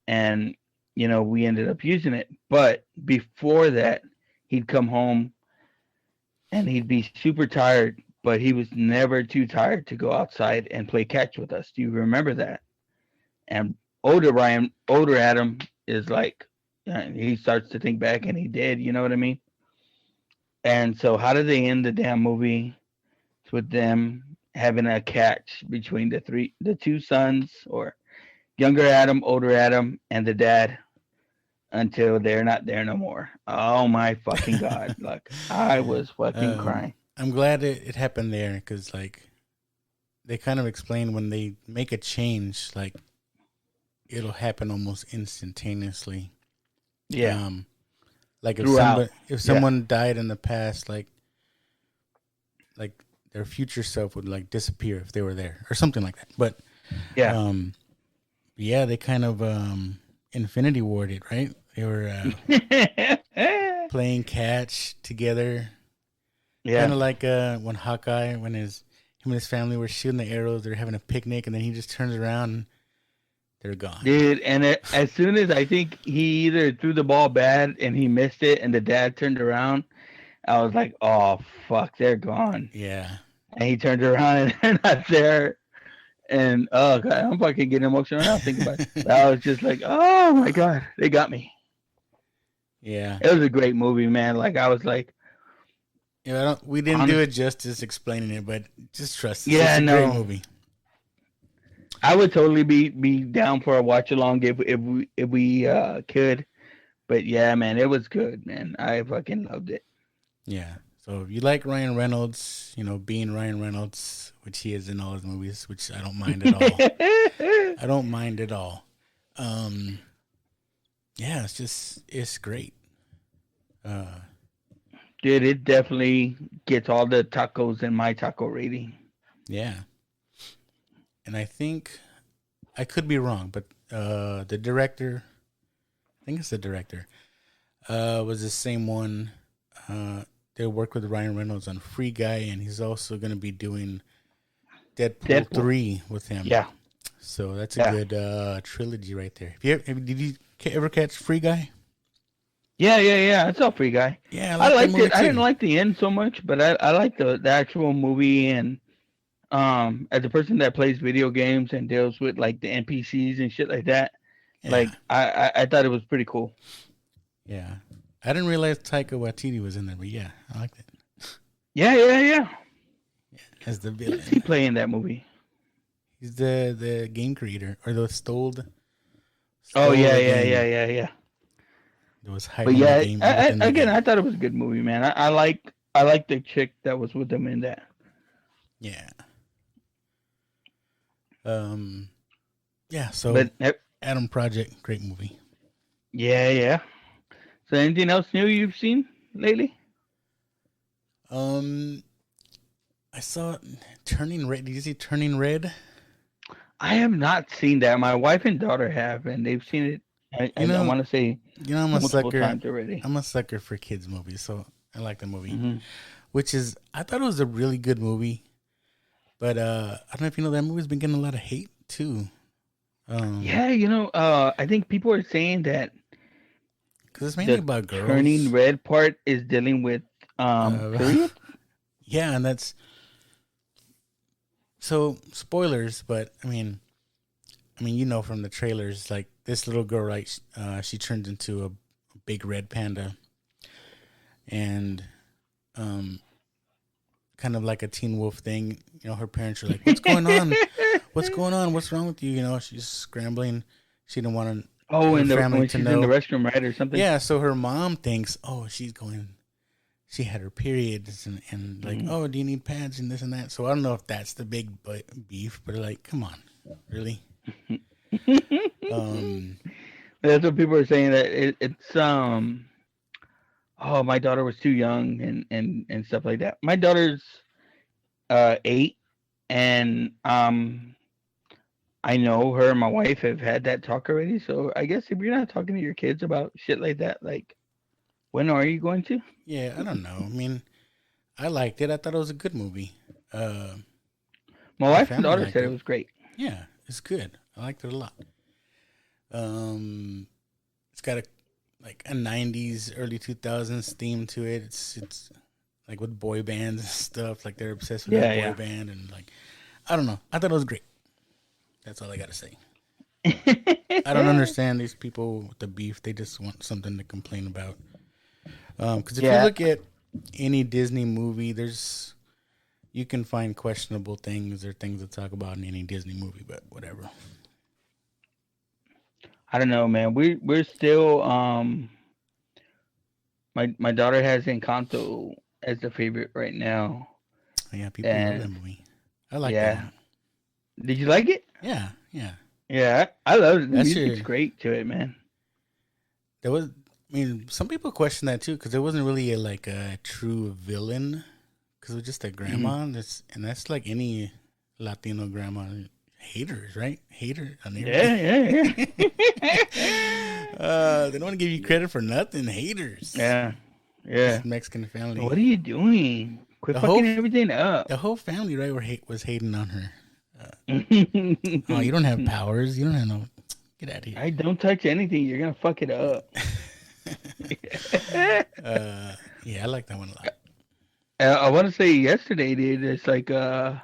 and we ended up using it. But before that, he'd come home and he'd be super tired, but he was never too tired to go outside and play catch with us. Do you remember that?" And older Adam is like, he starts to think back, and he did. You know what I mean? And so, how do they end the damn movie? It's with them having a catch between the two sons, or younger Adam, older Adam, and the dad, until they're not there no more. Oh my fucking god! Like, I was fucking crying.
I'm glad it happened there because like they kind of explain when they make a change, like it'll happen almost instantaneously.
Yeah,
Like
throughout.
if
Yeah,
someone died in the past, like their future self would like disappear if they were there or something like that. But
yeah,
um, yeah, they kind of infinity warded, right? They were playing catch together, kind
yeah.
of like when Hawkeye, when him and his family were shooting the arrows, they're having a picnic, and then he just turns around and they're gone.
Dude, and as soon as I think he either threw the ball bad and he missed it, and the dad turned around, I was like, "Oh fuck, they're gone."
Yeah,
And he turned around and they're not there. And oh god, I'm fucking getting emotional now thinking about it. But I was just like, "Oh my god, they got me."
yeah.
It was a great movie, man. Like I was like,
Yeah, we didn't do
honest,
it justice explaining it, but just trust us. It's
yeah,
a great
no,
movie.
I would totally be down for a watch along if we could. But yeah, man, it was good, man. I fucking loved it.
Yeah. So if you like Ryan Reynolds, being Ryan Reynolds, which he is in all his movies, which I don't mind at all. I don't mind at all. Um, yeah, it's great. Uh,
Dude, it definitely gets all the tacos in my taco rating.
yeah. And I think I could be wrong, but the director, I think it's the director, was the same one. They worked with Ryan Reynolds on Free Guy, and he's also going to be doing Deadpool
Deadpool.
3 with him.
Yeah,
So that's a
yeah,
good trilogy right there. Did you ever catch Free Guy?
yeah. It's all Free Guy.
Yeah, I
I
like that
liked
movie
it. I didn't
too.
like the end so much, but I liked the actual movie. And as a person that plays video games and deals with like the NPCs and shit like that,
Yeah,
like I thought it was pretty cool.
yeah. I didn't realize Taika Waititi was in there, but yeah, I liked it
Yeah.
as the
What does he
villain.
play in that movie?
He's the game creator or the
Oh
stole the game.
yeah.
That was
But
hiding the
yeah,
game within the
again,
game.
I thought it was a good movie, man. I like the chick that was with him in that.
Yeah. Um. Yeah. So
But
Adam Project, great movie.
yeah. So anything else new you've seen lately?
Um. I saw Turning Red. Did you see Turning Red?
I have not seen that. My wife and daughter have, and they've seen it.
You
I
know,
want to say
I'm a
multiple
sucker.
times already.
I'm a sucker for kids movies, so I like the movie.
Hmm.
Which is, I thought it was a really good movie, but I don't know if you know that movie's been getting a lot of hate too. Um,
Yeah, I think people are saying that
because it's mainly
the
about
turning
girls.
red part is dealing with
Uh,
period.
yeah, and that's so spoilers, but from the trailers, like this little girl, right? She turns into a big red panda, and kind of like a Teen Wolf thing. You know, her parents are like, "What's going on? What's going on? What's wrong with you?" You know, she's scrambling. She didn't want
Oh,
her family
when
to
she's
know.
in the restroom, right, or something.
Yeah, so her mom thinks, "Oh, she's going. She had her periods, and like, oh, do you need pads and this and that?" So I don't know if that's the big beef, but like, come on, really?
That's what people are saying, that it's oh, my daughter was too young and stuff like that. My daughter's 8, and I know her and my wife have had that talk already. So I guess if you're not talking to your kids about shit like that, like, when are you going to?
Yeah, I don't know. I mean, I liked it. I thought it was a good movie.
My
My
wife and
family
daughter
liked
said it
it.
was great.
Yeah, it's good. I liked it a lot. It's got a 90s, early 2000s theme to it. It's like with boy bands and stuff. Like they're obsessed with that boy band, and like, I don't know. I thought it was great. That's all I gotta say. I don't understand these people with the beef. They just want something to complain about. Because if you look at any Disney movie, you can find questionable things or things to talk about in any Disney movie, but whatever.
I don't know, man. We're still my daughter has Encanto as the favorite right now.
Yeah, people love that movie. I like that
Yeah.
one.
Did you like it?
Yeah, yeah.
Yeah, I love it. The
That's
music's great to it, man.
There was, I mean, some people question that too because there wasn't really a true villain because it was just a grandma. And that's like any Latino grandma. Haters, right? Haters.
Yeah.
They don't want to give you credit for nothing. Haters.
Yeah.
This Mexican family.
What are you doing? Quit fucking everything up.
The whole family, right, was hating on her. Oh, you don't have powers. You don't have no. Get out of here.
I don't touch anything. You're gonna fuck it up.
Yeah, I like that one a lot.
I want to say yesterday, dude. It's like my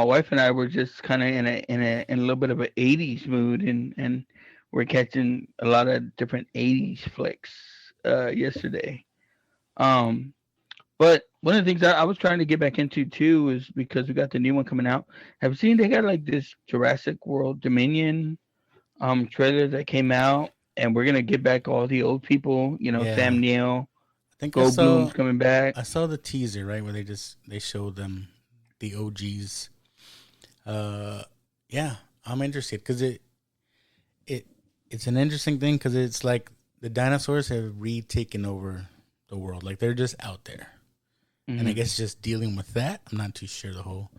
wife and I were just kind of in a little bit of an '80s mood, and we're catching a lot of different '80s flicks yesterday. But one of the things I was trying to get back into too is because we got the new one coming out. Have you seen they got like this Jurassic World Dominion trailer that came out, and we're gonna get back all the old people. You know, Sam Neill,
I think
Goldblum's coming back.
I saw the teaser, right, where they showed them the OGs. Yeah, I'm interested because it's an interesting thing because it's like the dinosaurs have retaken over the world. Like they're just out there. And I guess just dealing with that. I'm not too sure the whole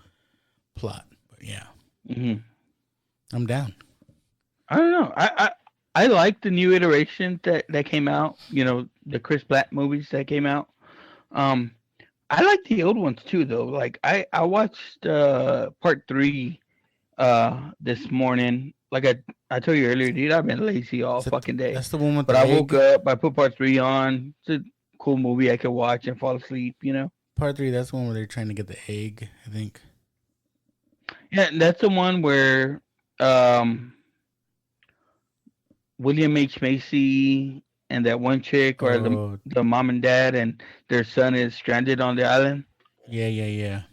plot, but yeah, I'm down.
I don't know. I like the new iteration that came out. You know, the Chris Pratt movies that came out. I like the old ones too, though. Like I watched part 3 this morning. Like I told you earlier, dude, I've been lazy all fucking day.
That's the one with.
But I woke up. I put part 3 on. It's a cool movie I could watch and fall asleep. You know.
Part 3, that's the one where they're trying to get the egg, I think.
Yeah, that's the one where William H. Macy and that one chick are the mom and dad, and their son is stranded on the island.
Yeah.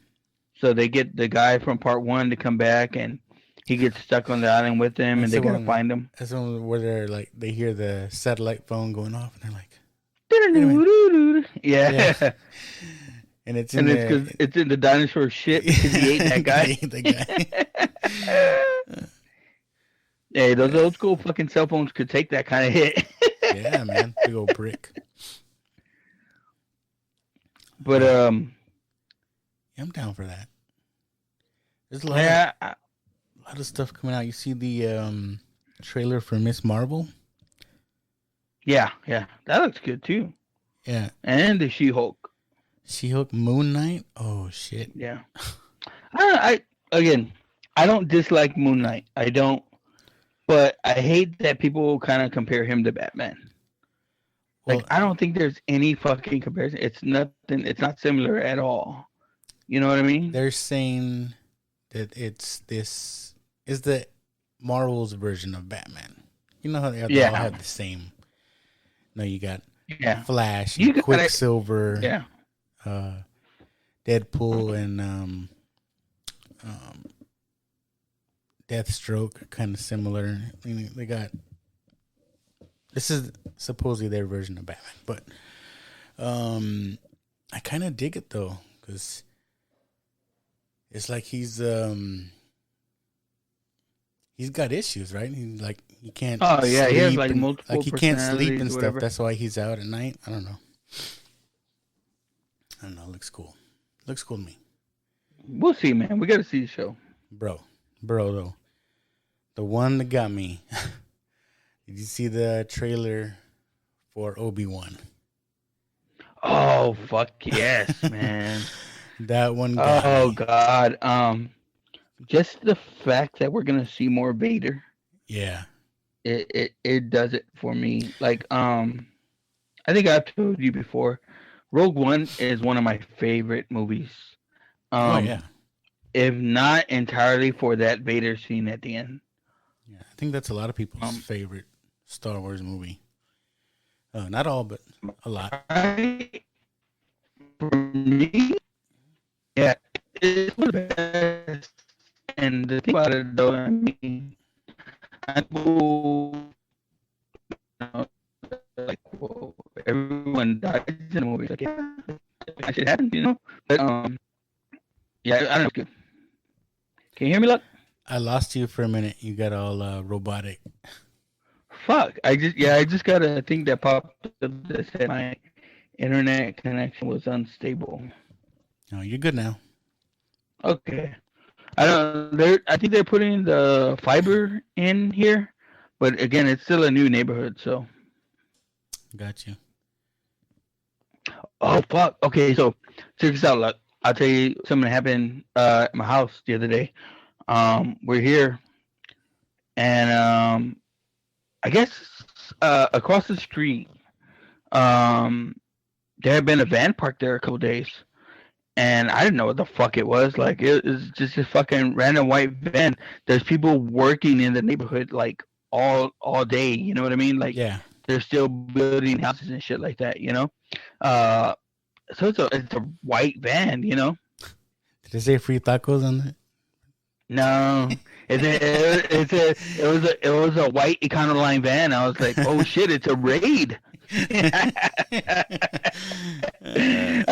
So they get the guy from part 1 to come back, and he gets stuck on the island with them, and they gotta find him.
That's the one where they're like, they hear the satellite phone going off, and they're like,
yeah.
And it's
because it's in the dinosaur shit because he ate that guy. Hey, those old school fucking cell phones could take that kind of hit.
Yeah, man, big old brick.
But
I'm down for that. There's a lot of stuff coming out. You see the trailer for Miss Marvel?
Yeah, that looks good too.
Yeah,
and the She-Hulk.
She-Hulk, Moon Knight. Oh shit.
Yeah. I don't dislike Moon Knight. I don't, but I hate that people kind of compare him to Batman. Like, I don't think there's any fucking comparison. It's nothing. It's not similar at all. You know what I mean?
They're saying that this is the Marvel's version of Batman. You know how they all have the same No, you got
Yeah.
Flash,
You got
Quicksilver,
Yeah.
Deadpool, and Deathstroke, kind of similar. I mean, they got. This is supposedly their version of Batman, but I kind of dig it though, because it's like he's got issues, right? He's like he can't.
Oh yeah, he has
sleep
like
and,
multiple
like he can't sleep
personalities
and
or
stuff.
whatever.
That's why he's out at night. I don't know. It looks cool. Looks cool to me,
We'll see, man. We got to see the show.
bro. Though, the one that got me. Did you see the trailer for Obi-Wan?
Oh fuck yes, man.
That one got
Oh
me.
god. Just the fact that we're gonna see more Vader,
Yeah.
it does it for me. Like I think I've told you before, Rogue One is one of my favorite movies.
Oh yeah.
If not entirely for that Vader scene at the end.
Yeah. I think that's a lot of people's favorite Star Wars movie. Not all, but a lot.
For me, yeah, it's one of the best. And the thing about it, though, I mean, people, like, well, everyone dies in the movie. Like, yeah, that shit happens, you know. But yeah, I don't know. Good. Can you hear me, Luck?
I lost you for a minute. You got all robotic.
Fuck! I just got a thing that popped up that said my internet connection was unstable.
No, you're good now.
Okay. I think they're putting the fiber in here, but again, it's still a new neighborhood, so.
Got you.
Oh fuck. Okay, so check this out, Luck. I'll tell you something that happened at my house the other day. We're here, and I guess across the street, there had been a van parked there a couple days, and I didn't know what the fuck it was. Like it was just a fucking random white van. There's people working in the neighborhood like all day. You know what I mean? Like
Yeah.
they're still building houses and shit like that. You know. So it's a white van. You know.
Did they say free tacos on it?
No, it was a white Econoline van. I was like, oh shit, it's a raid. I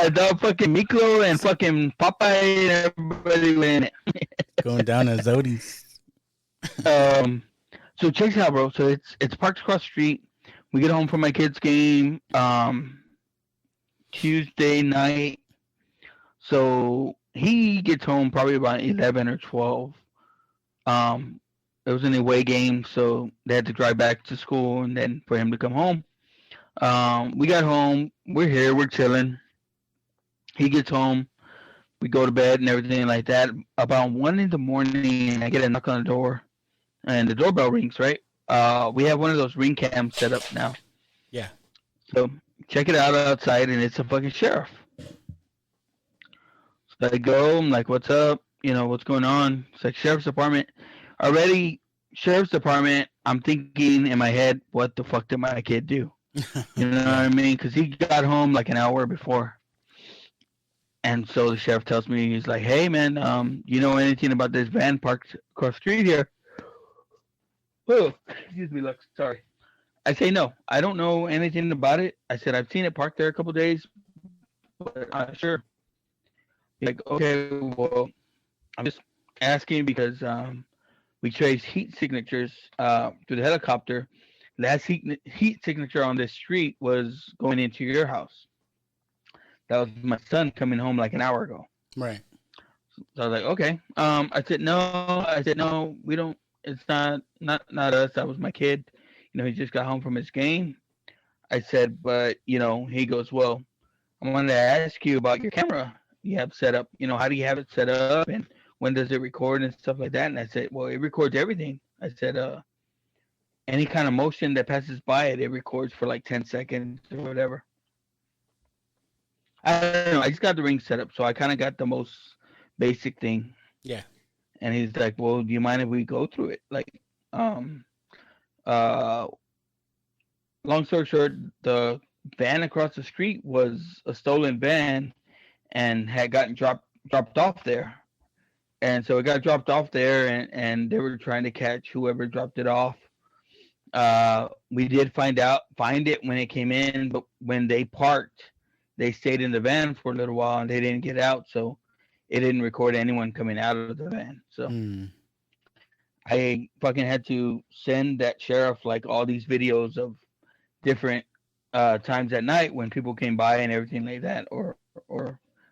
thought fucking Miklo and fucking Popeye and everybody were in it.
Going down to Zodi's.
So check this out, bro. So it's parked across the street. We get home from my kid's game Tuesday night. So he gets home probably about 11 or 12. It was an away game, so they had to drive back to school and then for him to come home. We got home. We're here. We're chilling. He gets home. We go to bed and everything like that. About 1 in the morning, I get a knock on the door, and the doorbell rings. Right. We have one of those ring cams set up now.
Yeah.
So check it out outside, and it's a fucking sheriff. So I go. I'm like, "What's up? You know, what's going on?" It's like sheriff's department. Already, sheriff's department. I'm thinking in my head, "What the fuck did my kid do?" You know what I mean? Because he got home like an hour before. And so the sheriff tells me, he's like, hey, man, you know anything about this van parked across the street here? Oh, excuse me, Lux. Sorry. I say, no, I don't know anything about it. I said, I've seen it parked there a couple days, but I'm not sure. He's like, okay, well, I'm just asking because we traced heat signatures through the helicopter. Last heat signature on this street was going into your house. That was my son coming home like an hour ago.
Right.
So I was like, okay. I said no, we don't. It's not us. That was my kid. You know, he just got home from his game. I said, but you know, he goes, well, I wanted to ask you about your camera you have set up. You know, how do you have it set up, and when does it record and stuff like that? And I said, well, it records everything. I said, any kind of motion that passes by it, it records for like 10 seconds or whatever. I don't know. I just got the ring set up, so I kind of got the most basic thing.
Yeah.
And he's like, well, do you mind if we go through it? Like, long story short, the van across the street was a stolen van and had gotten dropped off there. And so it got dropped off there, and they were trying to catch whoever dropped it off. We did find it when it came in, but when they parked, they stayed in the van for a little while and they didn't get out, so it didn't record anyone coming out of the van. So
Hmm.
I fucking had to send that sheriff like all these videos of different times at night when people came by and everything like that, or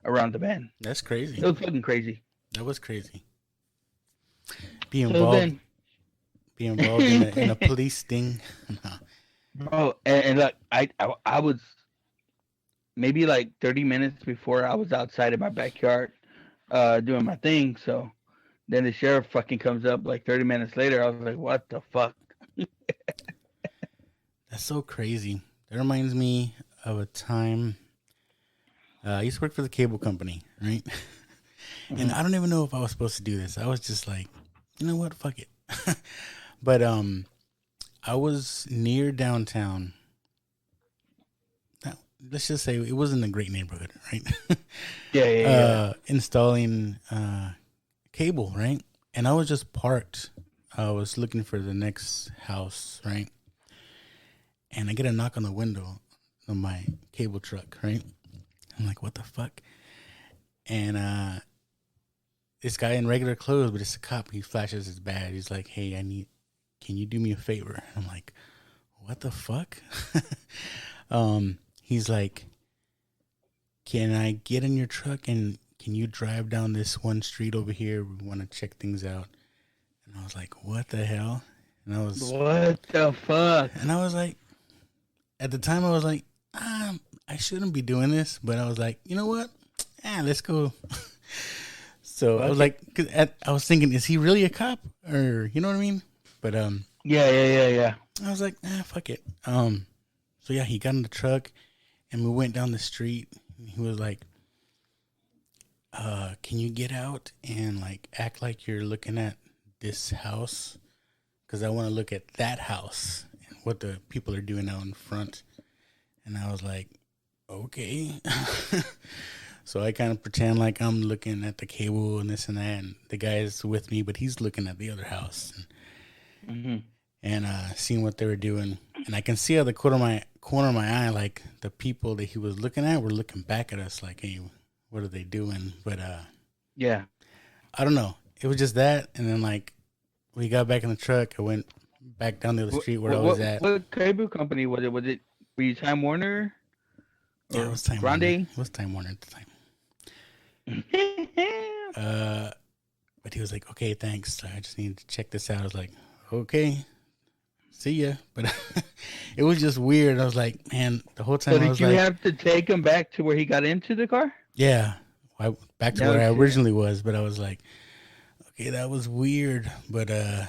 around the van.
That's
It
crazy.
was fucking crazy.
That was crazy. Be
So
involved.
then,
Be involved in a police sting. Nah.
bro, and like I was maybe like 30 minutes before I was outside of my backyard doing my thing. So then the sheriff fucking comes up like 30 minutes later. I was like, what the fuck?
That's so crazy. That reminds me of a time I used to work for the cable company, right? And I don't even know if I was supposed to do this. I was just like, you know what, fuck it. But I was near downtown. Now, let's just say it wasn't a great neighborhood, right?
Yeah.
Installing cable, right? And I was just parked. I was looking for the next house, right? And I get a knock on the window of my cable truck, right? I'm like, what the fuck? And this guy in regular clothes, but it's a cop. He flashes his badge. He's like, hey, can you do me a favor? I'm like, what the fuck? He's like, can I get in your truck and can you drive down this one street over here? We want to check things out. And I was like, what the hell? And I was
What the fuck?
like, at the time I was like, I shouldn't be doing this, but I was like, you know what? Let's go. So I was like, I was thinking, is he really a cop, or you know what I mean? But
Yeah.
I was like, fuck it. So yeah, he got in the truck, and we went down the street. And he was like, can you get out and like act like you're looking at this house? Because I want to look at that house and what the people are doing out in front. And I was like, okay. So I kind of pretend like I'm looking at the cable and this and that, and the guy's with me, but he's looking at the other house and seeing what they were doing. And I can see out of the corner of my eye, like the people that he was looking at were looking back at us, like, hey, what are they doing? But
Yeah.
I don't know. It was just that, and then like we got back in the truck. I went back down the other street where I was at.
What cable company was it? Were you Time Warner?
Yeah, it was Time
Grande?
Warner. It was Time Warner at the time. But he was like, okay, thanks. I just need to check this out. I was like, okay, see ya. But it was just weird. I was like, man, the whole time
So
I was
did you
like,
have to take him back to where he got into the car?
yeah, back to
No
where I
shit.
originally was. But I was like, okay, that was weird. But I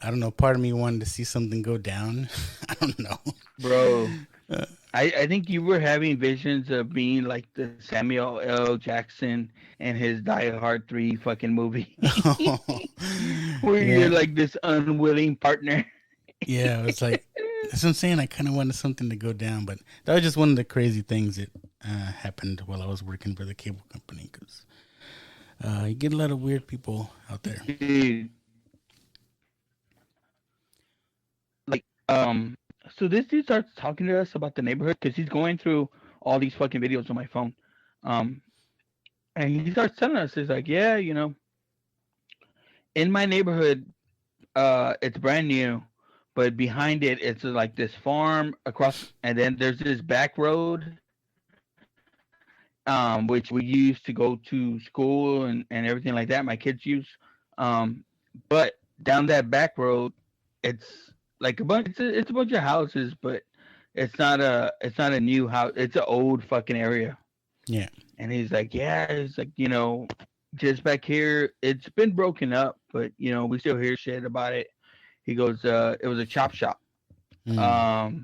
don't know. Part of me wanted to see something go down. I don't know.
Bro, I think you were having visions of being like the Samuel L. Jackson and his Die Hard 3 fucking movie. Where
Yeah.
you're like this unwilling partner.
Yeah, it was like, that's what I'm saying. I kind of wanted something to go down, but that was just one of the crazy things that happened while I was working for the cable company, because you get a lot of weird people out there.
Dude. Like, so this dude starts talking to us about the neighborhood because he's going through all these fucking videos on my phone. And he starts telling us, he's like, yeah, in my neighborhood, it's brand new, but behind it, it's like this farm across, and then there's this back road, which we use to go to school and everything like that. My kids use, but down that back road, it's like it's a bunch of houses, but it's not a new house. It's an old fucking area.
Yeah.
And he's like, yeah, it's like, just back here, it's been broken up, but we still hear shit about it. He goes, it was a chop shop. That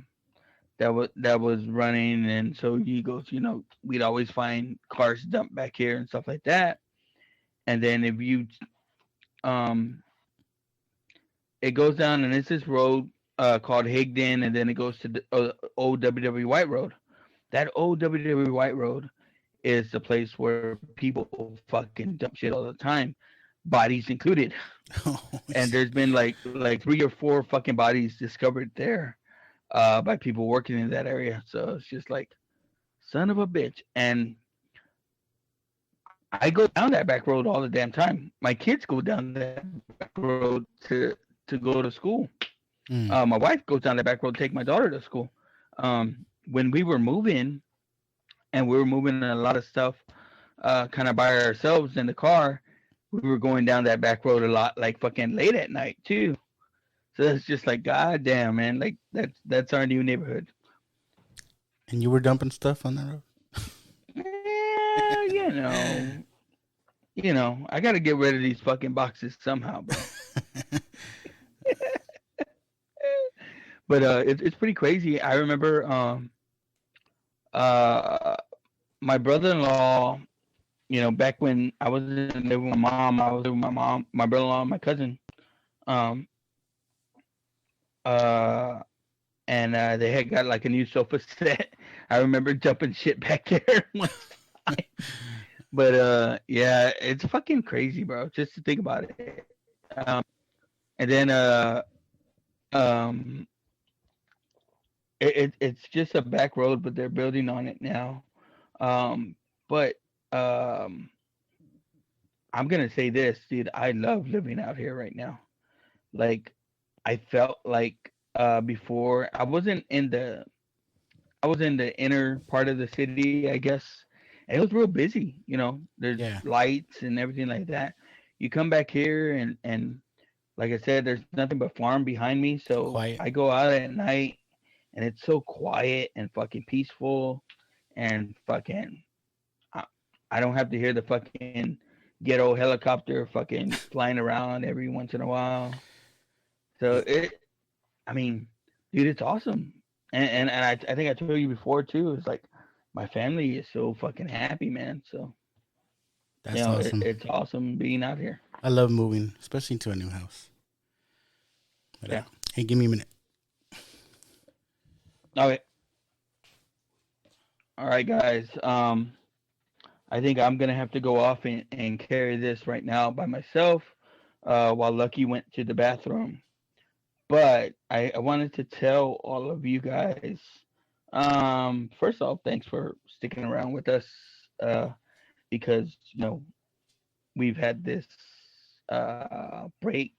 was running, and so he goes, we'd always find cars dumped back here and stuff like that. And then if you it goes down, and it's this road called Higdon, and then it goes to the old WW White Road. That old WW White Road is the place where people fucking dump shit all the time, bodies included.
Oh,
And there's been like 3 or 4 fucking bodies discovered there by people working in that area. So it's just like, son of a bitch. And I go down that back road all the damn time. My kids go down that back road to go to school. My wife goes down the back road to take my daughter to school. When we were moving, and we were moving a lot of stuff kind of by ourselves in the car, we were going down that back road a lot, like fucking late at night too. So it's just like, god damn, man, like that's our new neighborhood.
And you were dumping stuff on that road?
Yeah, I got to get rid of these fucking boxes somehow, bro. But it's pretty crazy. I remember my brother-in-law, back when I wasn't living with my mom, I was living with my mom, my brother-in-law, and my cousin. And they had got like a new sofa set. I remember jumping shit back there one time. But yeah, it's fucking crazy, bro. Just to think about it. And then it's just a back road, but they're building on it now. But I'm gonna say this, dude. I love living out here right now. Like, I felt like before I was in the inner part of the city, I guess. And it was real busy, There's lights and everything like that. You come back here and like I said, there's nothing but farm behind me, so quiet. I go out at night and it's so quiet and fucking peaceful, and fucking I don't have to hear the fucking ghetto helicopter fucking flying around every once in a while. So dude, it's awesome. And I think I told you before too, it's like my family is so fucking happy, man. So
that's awesome.
It's awesome being out here.
I love moving, especially to a new house. But,
yeah.
Hey, give me a minute.
Okay. All right, guys. I think I'm gonna have to go off and carry this right now by myself, while Lucky went to the bathroom. But I wanted to tell all of you guys, first off, thanks for sticking around with us, because we've had this break,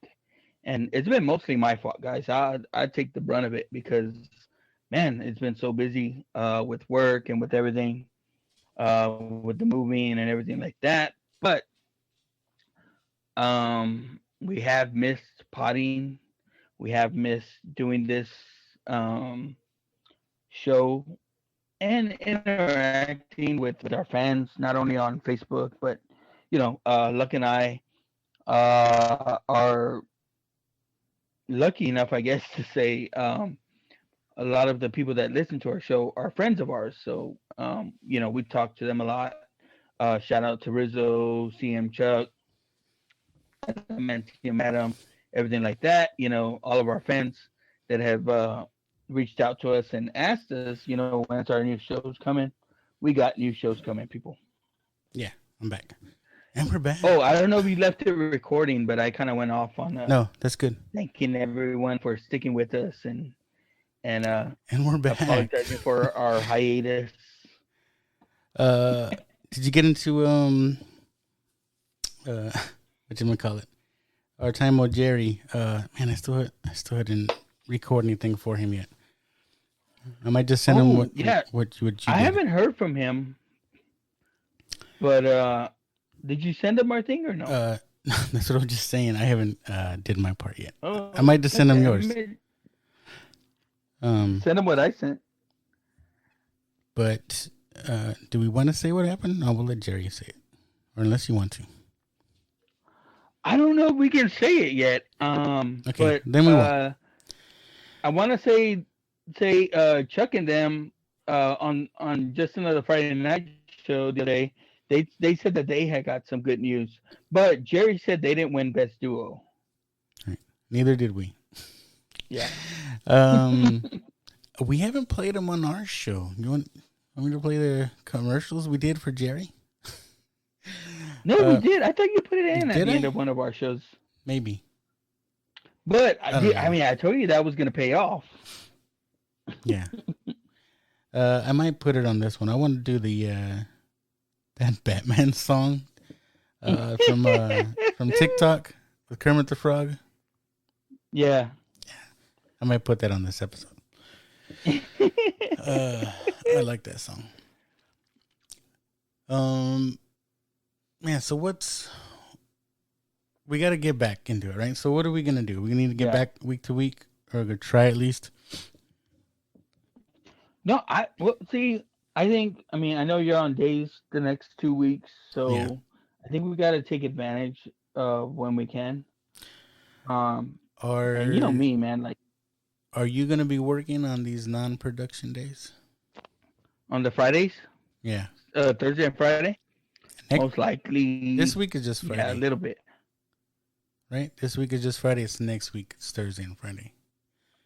and it's been mostly my fault, guys. I take the brunt of it because, man, it's been so busy with work and with everything, with the moving and everything like that. But we have missed potting. We have missed doing this show and interacting with our fans, not only on Facebook, but Luck and I are lucky enough, I guess, to say a lot of the people that listen to our show are friends of ours. So we talk to them a lot. Shout out to Rizzo, CM Chuck, Madam, everything like that. All of our fans that have reached out to us and asked us, when's our new shows coming. We got new shows coming, people.
Yeah, I'm back. And we're back.
Oh, I don't know if you left it recording, but I kind of went off on
no, that's good.
Thanking everyone for sticking with us and
we're back.
Apologizing for our hiatus.
Did you get into what you call it? Our time with Jerry. Man, I still hadn't recorded anything for him yet. I might just send him what you
I haven't heard from him, but did you send him our thing or no?
That's what I'm just saying. I haven't did my part yet.
Oh,
I might just send him yours.
Send him what I sent.
But do we want to say what happened? No, we'll let Jerry say it, or unless you want to.
I don't know if we can say it yet.
Okay,
but
then we won't.
I want to say Chuck and them on Just Another Friday Night Show the other day. They said that they had got some good news, but Jerry said they didn't win Best Duo.
Right. Neither did we.
Yeah.
Um, we haven't played them on our show. Want me to play the commercials we did for Jerry?
No, we did. I thought you put it in at
Did
the end
I?
of one of our shows.
Maybe.
But
I don't know.
I mean, I told you that was gonna pay off.
Yeah. I might put it on this one. I want to do the that Batman song from TikTok with Kermit the Frog.
Yeah.
I might put that on this episode. I like that song. Man, so we got to get back into it, right? So what are we gonna do? We need to get back week to week, or try at least.
No, I think I mean I know you're on days the next 2 weeks, so
Yeah.
I think we got to take advantage of when we can. And you know me, man. Like,
are you gonna be working on these non-production days?
on the Fridays,
Yeah.
Thursday and Friday, most likely.
This week is just Friday.
Yeah, a little bit.
Right? This week is just Friday. It's next week. It's Thursday and Friday.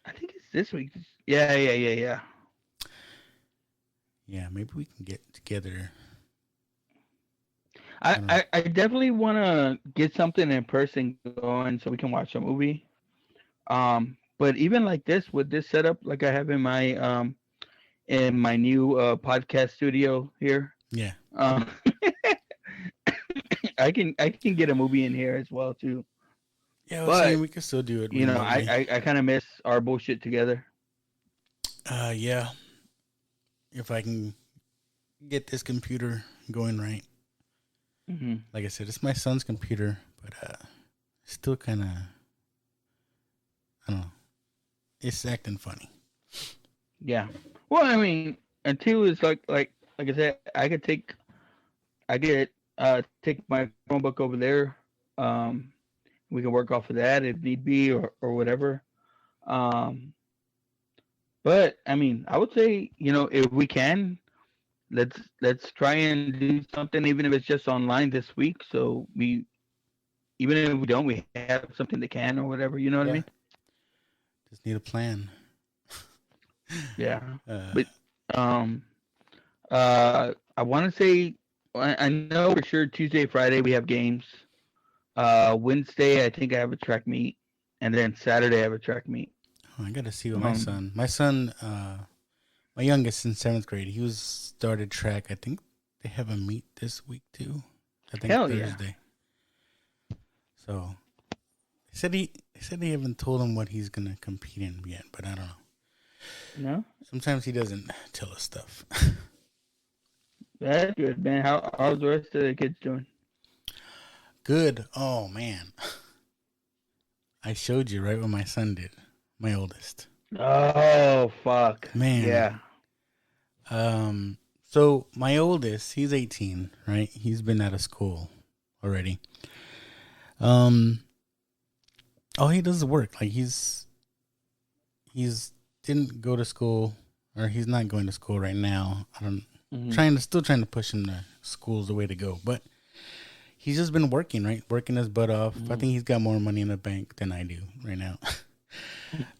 I think it's this week. Yeah.
Yeah, maybe we can get together.
I definitely want to get something in person going so we can watch a movie. But even like this, with this setup, like I have in my new podcast studio here,
Yeah.
I can get a movie in here as well too.
Yeah, I was saying we can still do it.
You know, I kind of miss our bullshit together.
Yeah. If I can get this computer going right.
Mm-hmm.
Like I said, it's my son's computer, but still kind of, I don't know. It's acting funny.
Yeah. Well, I mean, until it's like I said, I could take my Chromebook over there. We can work off of that if need be, or whatever. But I mean, I would say, you know, if we can, let's try and do something, even if it's just online this week. So even if we don't, we have something that can or whatever. You know what I mean?
Just need a plan.
Yeah. But I want to say, I know for sure Tuesday, Friday we have games. Wednesday I think I have a track meet, and then Saturday I have a track meet.
Oh, I gotta see what my son, my youngest in 7th grade, he started track. I think they have a meet this week too. I think Thursday. Yeah. So they said they haven't told him what he's gonna compete in yet, but I don't know.
No.
Sometimes he doesn't tell us stuff.
That's good, man. How's the rest of the kids doing?
Good. Oh man, I showed you right what my son did. My oldest.
Oh fuck,
man.
Yeah.
So my oldest, he's 18, right? He's been out of school already. All he does is work. Like he's didn't go to school, or he's not going to school right now. Still trying to push him to school's the way to go, but he's just been working, right? Working his butt off. I think he's got more money in the bank than I do right now.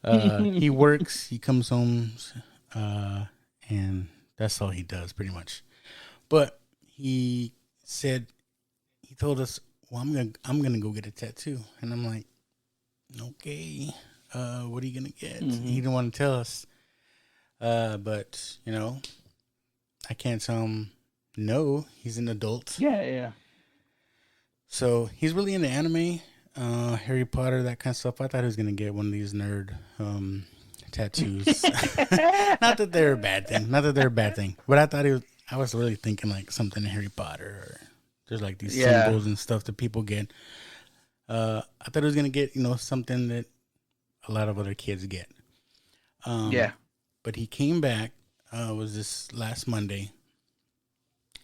He works, he comes home, and that's all he does pretty much. But he told us, well, I'm gonna go get a tattoo. And I'm like, okay, what are you gonna get? He didn't want to tell us. But you know, I can't tell him no. He's an adult.
Yeah.
So he's really into anime, Harry Potter, that kind of stuff. I thought he was gonna get one of these nerd tattoos. Not that they're a bad thing. But I thought I was really thinking like something Harry Potter, or there's like these symbols and stuff that people get. I thought he was gonna get, something that a lot of other kids get. But he came back. Was this last Monday,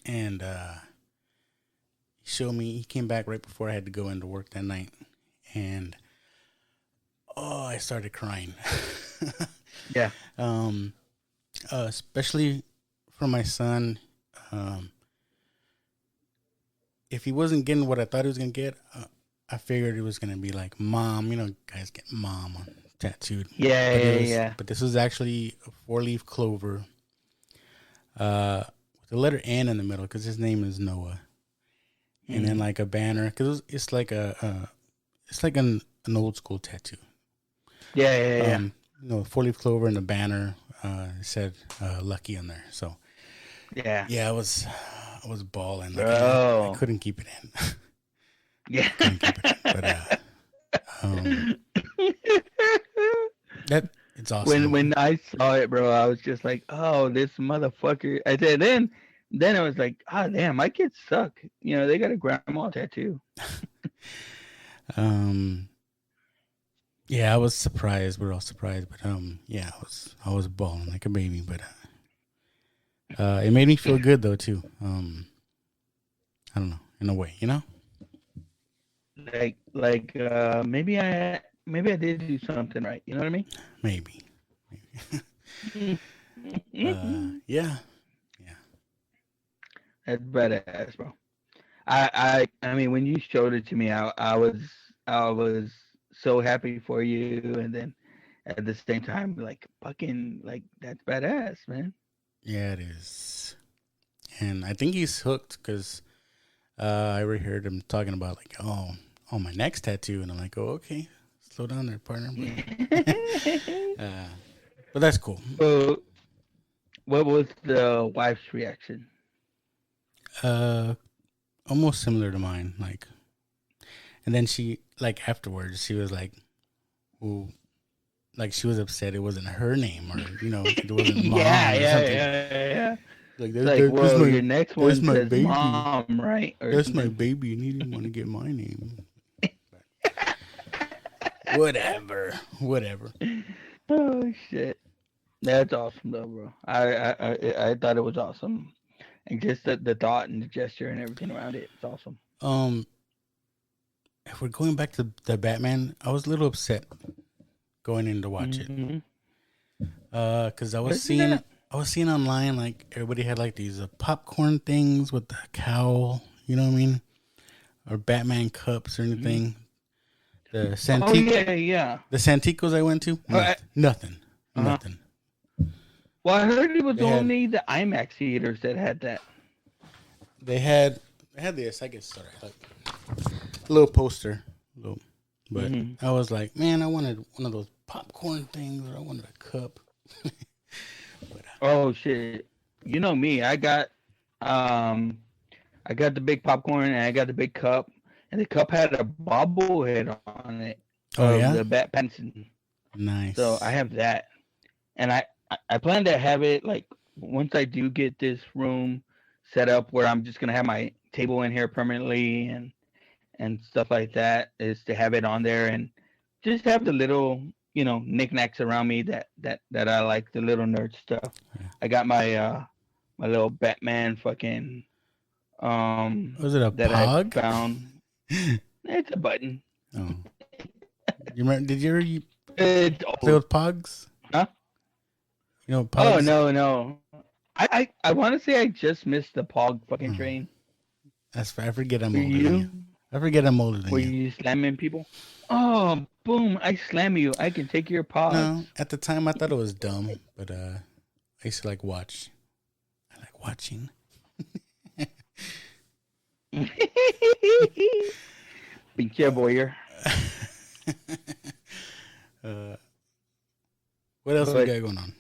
and he showed me. He came back right before I had to go into work that night, and I started crying.
Yeah.
Especially for my son. If he wasn't getting what I thought he was gonna get, I figured it was gonna be like mom. Guys get mom on tattooed.
Yeah,
But
yeah,
it was,
yeah.
but this was actually a 4-leaf clover, with the letter N in the middle because his name is Noah, and then like a banner because it's like it's like an old school tattoo.
Yeah, yeah, yeah.
4-leaf clover and a banner. It said "lucky" on there. So
Yeah.
yeah, I was balling. Like I
Bro.
couldn't keep it in.
Yeah.
Couldn't keep it in. But um, that it's awesome.
When I saw it, bro, I was just like, "Oh, this motherfucker!" I said, then I was like, "Ah, damn, my kids suck. You know, they got a grandma tattoo."
Um, yeah, I was surprised. We're all surprised, but yeah, I was balling like a baby. But it made me feel good though too. I don't know, in a way, you know.
Maybe I did do something right. You know what I mean?
Maybe. Yeah, yeah.
That's badass, bro. I mean, when you showed it to me, I was so happy for you, and then at the same time, like fucking, like that's badass, man.
Yeah, it is. And I think he's hooked because I already heard him talking about like, oh, my next tattoo, and I'm like, oh, okay, slow down there, partner. But that's cool.
So, what was the wife's reaction?
Uh, Almost similar to mine. Like, and then she like afterwards, she was like, "Ooh," like she was upset. It wasn't her name, or it wasn't mom
Yeah,
or
yeah,
something.
yeah, yeah.
Like
It's like,
that's
well, your next
that's
one
my
says
baby.
mom, right? Or
That's my
something.
baby, and he didn't want to get my name. Whatever, whatever.
Oh shit, that's awesome though, bro. I thought it was awesome, and just the thought and the gesture and everything around it. It's awesome.
Um, if we're going back to the Batman, I was a little upset going in to watch it.
Mm-hmm.
Because
Isn't that?
I was seeing online like everybody had like these popcorn things with the cowl, you know what I mean, or Batman cups or anything. The
Oh yeah, yeah.
the Santicos I went to, nothing,
Uh-huh.
nothing.
Well, I heard it was
They had
only the IMAX theaters that had that.
they had this. I guess sorry, like a little poster, little, but I was like, man, I wanted one of those popcorn things, or I wanted a cup.
Oh shit! You know me. Um, I got the big popcorn and I got the big cup, and the cup had a bobblehead on it
Oh
of
yeah,
the Bat Pattinson. So I
nice.
have that, and I plan to have it like once I do get this room set up where I'm just gonna have my table in here permanently and stuff like that is to have it on there and just have the little knickknacks around me that I like, the little nerd stuff.
Yeah.
I got my little Batman fucking
Was it a
that I
pog?
found. It's a button.
Oh, you remember? Did you ever
It's
play
old.
with pogs?
Huh?
You know
Oh
pogs?
no. I want to say I just missed the pog fucking
Oh,
train.
I forget I'm
Were
older than you.
you?
I forget I'm older than
Were
you.
you slamming people? Oh, boom! I slam you. I can take your
No,
pogs.
at the time I thought it was dumb, but I used to like watch. I like watching.
Pinche voyeur.
What else we
But
got going on?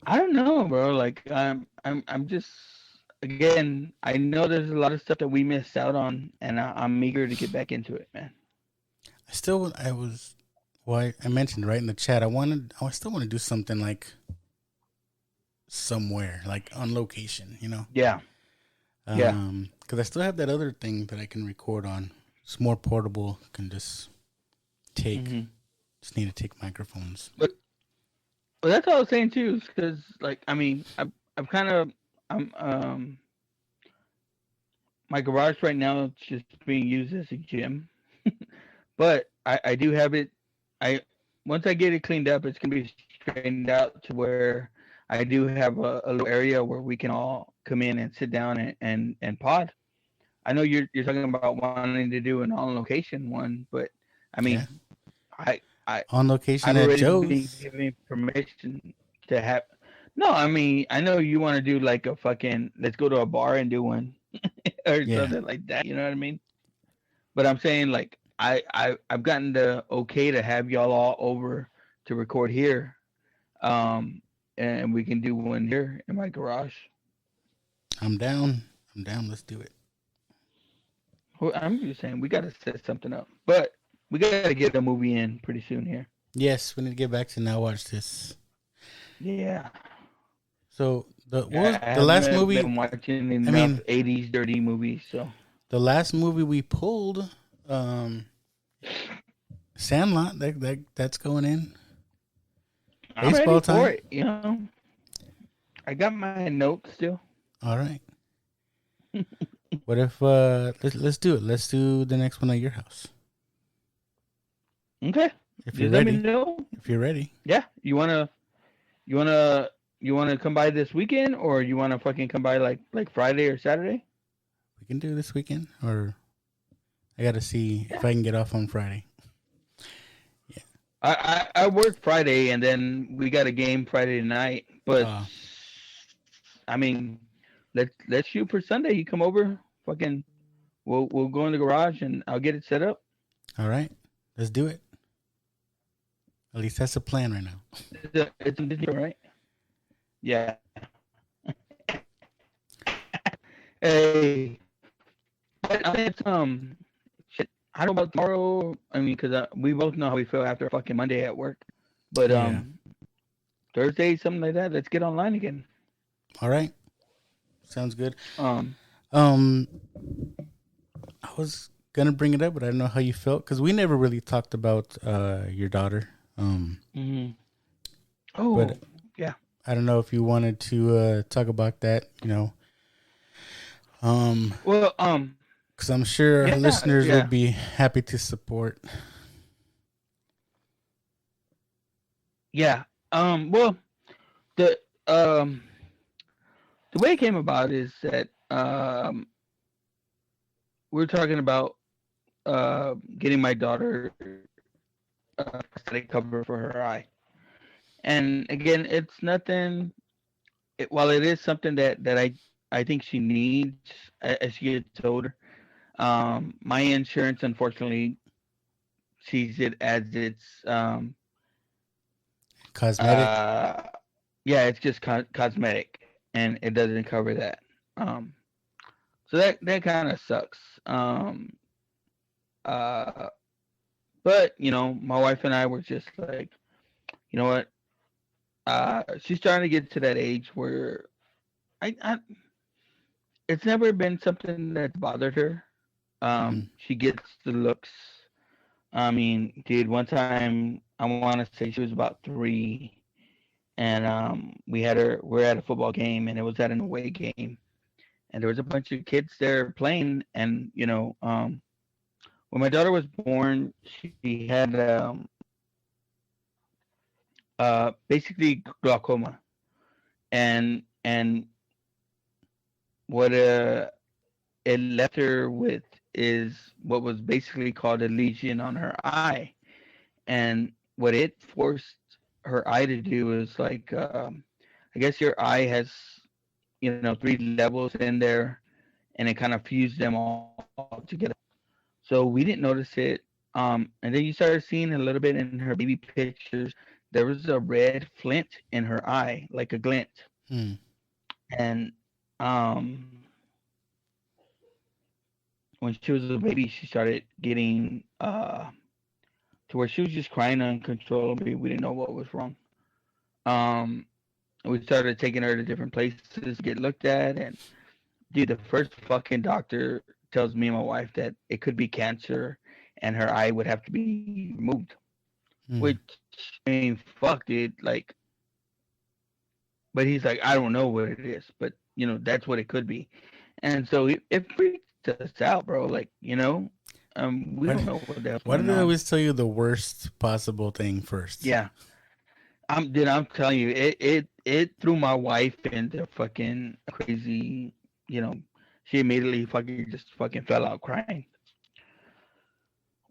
I don't know, bro. Like I'm just again. I know there's a lot of stuff that we missed out on, and I'm eager to get back into it, man.
I was. Well, I mentioned right in the chat. I still want to do something like somewhere, like on location.
Yeah, yeah.
Because I still have that other thing that I can record on. It's more portable. Can just take.
hmm
Just need to take microphones.
But that's all I was saying too, because like I mean, I'm kind of I'm my garage right now is just being used as a gym, but I do have it. I Once I get it cleaned up, it's gonna be straightened out to where I do have a little area where we can all come in and sit down and pod. I know you're talking about wanting to do an on location one, but I
Yeah.
mean, I I
On location
I've
at
already been
Joe's.
given permission to have. No, I mean I know you want to do like a fucking let's go to a bar and do one or
Yeah.
something like that. You know what I mean? But I'm saying like I've gotten the okay to have y'all all over to record here, um, and we can do one here in my garage.
I'm down. I'm down. Let's do it.
Well, I'm just saying we got to set something up, but we got to get a movie in pretty soon here.
Yes, we need to get back to now watch this.
Yeah,
So the what was
I
the last
haven't
movie?
been watching
I
enough
mean,
'80s dirty movies, so
the last movie we pulled, um, Sandlot. That's going in.
I'm ready
Baseball
for
time.
it. You know, I got my notes still.
All right. What if let's do it. Let's do the next one at your house
Okay,
if you're
just let me
ready.
know.
If you're ready,
Yeah, you wanna you wanna come by this weekend, or you wanna fucking come by like Friday or Saturday?
we can do this weekend. Or I got to see if I can get off on Friday.
I work Friday, and then we got a game Friday night. But
Uh,
I mean, let's shoot for Sunday. You come over, fucking, we'll go in the garage, and I'll get it set up.
all right. Let's do it. At least that's the plan right now.
It's in Disney, right? Yeah. Hey, but I think it's shit. I don't know about tomorrow. I mean, because we both know how we feel after a fucking Monday at work. But
Yeah.
Thursday, something like that. Let's get online again.
All right. Sounds good.
Um,
Um, I was gonna bring it up, but I don't know how you felt because we never really talked about your daughter.
mhm. Oh,
But
yeah.
I don't know if you wanted to talk about that.
Well,
Because I'm sure our
yeah,
listeners
yeah,
would be happy to support.
yeah. Well, the um, the way it came about is that we're talking about getting my daughter a prosthetic cover for her eye, and again, it's nothing. While it is something that I think she needs as she gets older, my insurance unfortunately sees it as it's
Cosmetic.
uh yeah, it's just cosmetic, and it doesn't cover that. Um, so that kind of sucks. Uh, but my wife and I were just like, you know what? She's trying to get to that age where I it's never been something that's bothered her.
Mm.
She gets the looks. I mean, dude, one time I want to say she was about 3, and we're at a football game, and it was at an away game, and there was a bunch of kids there playing, and when my daughter was born, she had basically glaucoma, and what it left her with is what was basically called a lesion on her eye, and what it forced her eye to do is like I guess your eye has 3 levels in there, and it kind of fused them all together. So we didn't notice it. And then you started seeing a little bit in her baby pictures. There was a red flint in her eye, like a glint.
Mm.
And when she was a baby, she started getting to where she was just crying uncontrollably. We didn't know what was wrong. Um, we started taking her to different places to get looked at, and dude, the first fucking doctor tells me and my wife that it could be cancer, and her eye would have to be removed.
Mm.
Which, I mean, fuck, dude. Like, but he's like, I don't know what it is, but that's what it could be. And so it freaked us out, bro. Like, we
Why,
don't know what the hell's
why
going
did I
on.
always tell you the worst possible thing first?
Yeah, I'm telling you, it threw my wife into fucking crazy. You know, she immediately fucking just fucking fell out crying.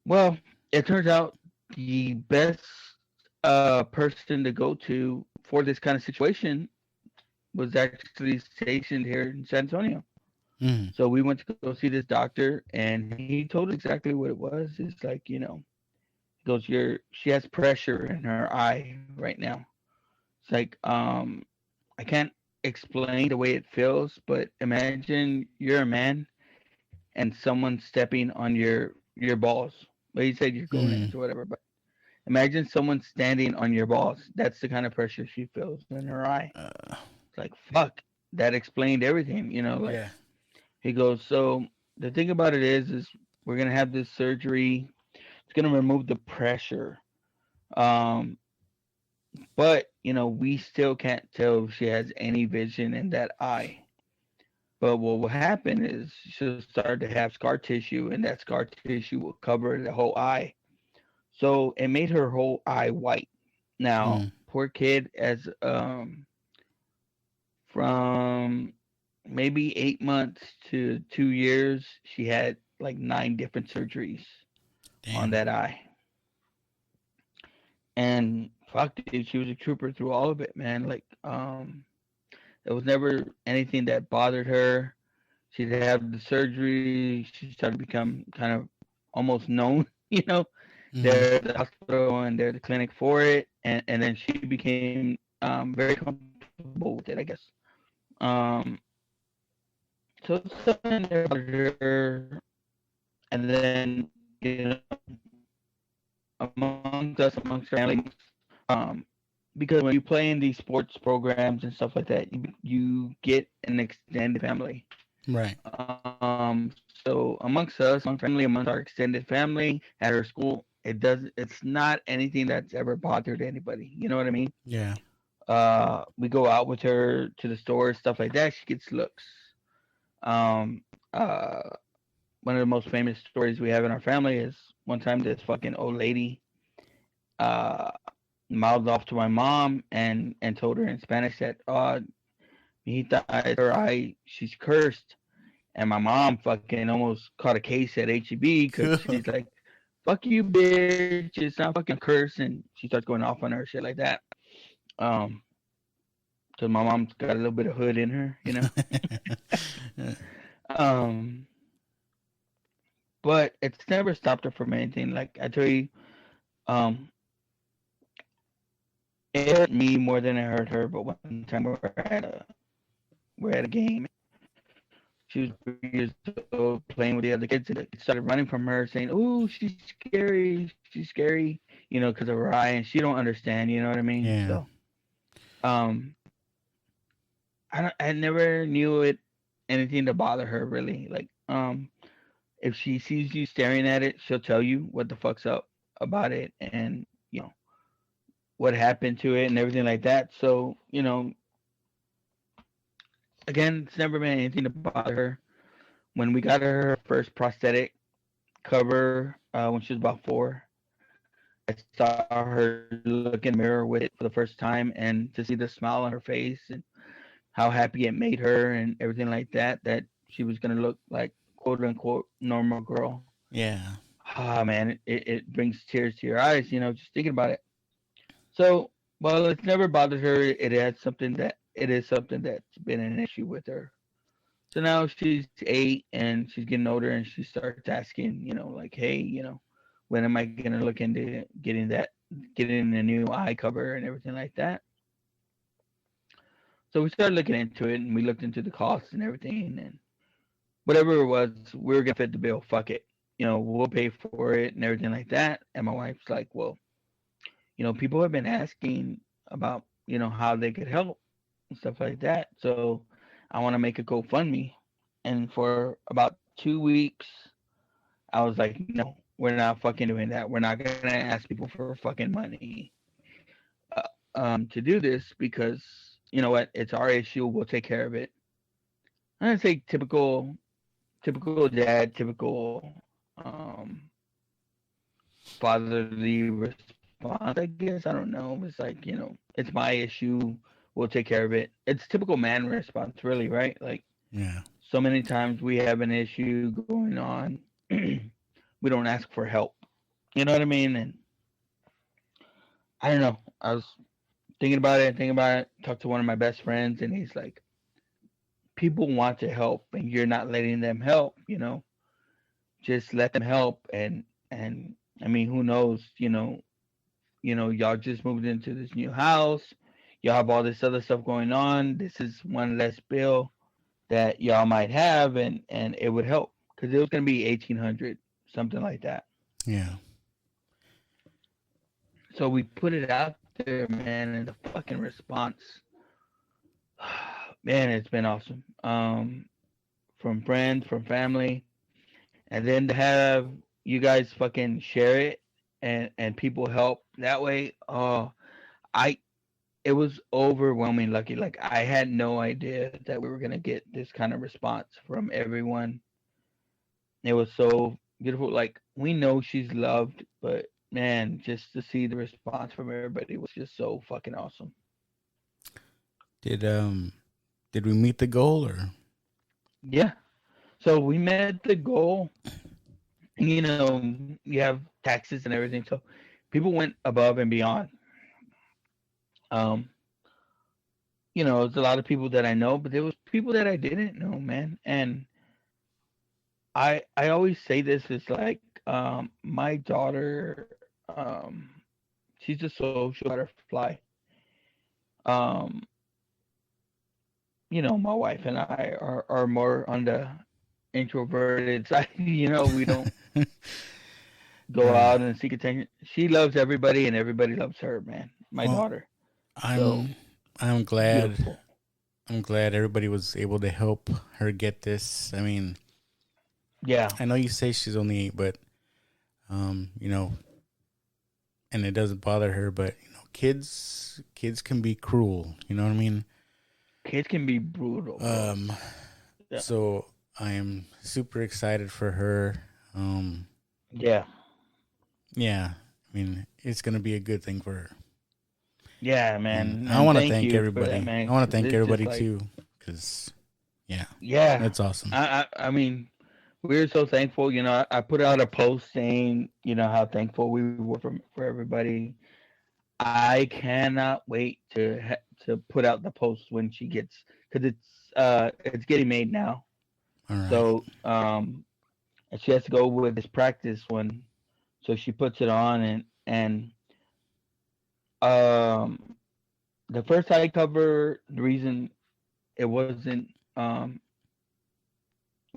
Well, it turns out the best person to go to for this kind of situation was actually stationed here in San Antonio.
Mm.
So we went to go see this doctor, and he told us exactly what it was. It's like, he goes, she has pressure in her eye right now. It's like, I can't explain the way it feels, but imagine you're a man and someone stepping on your balls. Well, he said your
Mm.
gonads or whatever, but imagine someone standing on your balls. That's the kind of pressure she feels in her eye.
Uh,
It's like, fuck. That explained everything, like
yeah.
he goes, so the thing about it is we're gonna have this surgery. It's gonna remove the pressure. Um, but we still can't tell if she has any vision in that eye. But what will happen is she'll start to have scar tissue, and that scar tissue will cover the whole eye. So it made her whole eye white. Now,
Mm.
poor kid, as from maybe 8 months to 2 years, she had like 9 different surgeries on
Damn.
that eye. And fuck, dude, she was a trooper through all of it, man. Like, it was never anything that bothered her. She'd have the surgery. She started to become kind of almost known,
Mm.
They're the hospital and they're the clinic for it, and then she became very comfortable with it, I guess. Um, so it's something there about her, and then amongst us, amongst our family, um, because when you play in these sports programs and stuff like that, you get an extended family.
Right.
So amongst us, amongst family, amongst our extended family at her school, it's not anything that's ever bothered anybody. You know what I mean?
Yeah.
We go out with her to the store, stuff like that. She gets looks. Um, uh, One of the most famous stories we have in our family is one time this fucking old lady uh mouthed off to my mom and told her in Spanish that mijita, her eye, she's cursed. And my mom fucking almost caught a case at HEB because she's like, "Fuck you, bitch! It's not fucking curse," and she starts going off on her shit like that. Um, because my mom's got a little bit of hood in her. Um, but it's never stopped her from anything. Like I tell you, um, it hurt me more than it hurt her. But one time we're at a game. She was 3 years old playing with the other kids, and the kids started running from her, saying, "Oh, she's scary," because of her eye, and she don't understand. You know what I mean?
Yeah.
So, um, I never knew it anything to bother her really. Like, if she sees you staring at it, she'll tell you what the fuck's up about it, and what happened to it and everything like that. So, again, it's never been anything to bother her. When we got her first prosthetic cover when she was about 4, I saw her look in the mirror with it for the first time, and to see the smile on her face and how happy it made her and everything like that, that she was going to look like quote unquote normal girl.
Yeah.
Ah, man, it brings tears to your eyes, just thinking about it. So, well, it's never bothered her. It is something that's been an issue with her. So now she's 8 and she's getting older, and she starts asking, like, hey, when am I gonna look into getting a new eye cover and everything like that? So we started looking into it, and we looked into the costs and everything, and whatever it was, we were gonna fit the bill. Fuck it, we'll pay for it and everything like that. And my wife's like, well, people have been asking about how they could help and stuff like that. So I want to make a GoFundMe. And for about 2 weeks, I was like, no, we're not fucking doing that. We're not gonna ask people for fucking money to do this, because you know what? It's our issue. We'll take care of it. I'm gonna say typical dad, typical um, fatherly response. I guess I don't know. It's like, it's my issue. We'll take care of it. It's typical man response, really, right? Like,
Yeah.
so many times we have an issue going on, we don't ask for help. You know what I mean? And I don't know. I was thinking about it. Talked to one of my best friends, and he's like, people want to help, and you're not letting them help. Just let them help, and I mean, who knows? Y'all just moved into this new house. Y'all have all this other stuff going on. This is one less bill that y'all might have, and it would help because it was gonna be 1,800, something like that.
Yeah.
So we put it out there, man, and the fucking response, man, it's been awesome. From friends, from family, and then to have you guys fucking share it and people help that way. Oh, I it was overwhelming lucky. Like I had no idea that we were gonna get this kind of response from everyone. It was so beautiful. Like we know she's loved, but man, just to see the response from everybody was just so fucking awesome.
Did um did we meet the goal or?
Yeah. So we met the goal. You have taxes and everything. So people went above and beyond. Um, there's a lot of people that I know, but there was people that I didn't know, man. And I always say this is like my daughter, she's a social butterfly. Um, my wife and I are more on the introverted side. We don't go
Yeah.
out and seek attention. She loves everybody and everybody loves her, man. My
Well,
daughter. So
I'm I'm
it's
glad
beautiful.
I'm glad everybody was able to help her get this. I mean,
Yeah.
I know you say she's only 8, but you know, and it doesn't bother her, but kids can be cruel, you know what I mean?
Kids can be brutal, bro.
Um
Yeah.
so I am super excited for her. Um
Yeah.
yeah, I mean, it's going to be a good thing for her.
Yeah,
And
man.
I
And
want to
thank
thank
you for that,
everybody. I
man.
want to
Because
thank
it's just
everybody
like,
too cuz yeah,
yeah.
that's awesome.
I mean, we're so thankful. I put out a post saying, how thankful we were for everybody. I cannot wait to put out the post when she gets, because it's getting made now.
All right.
So and she has to go with this practice one. So she puts it on, and um the first side cover, the reason it wasn't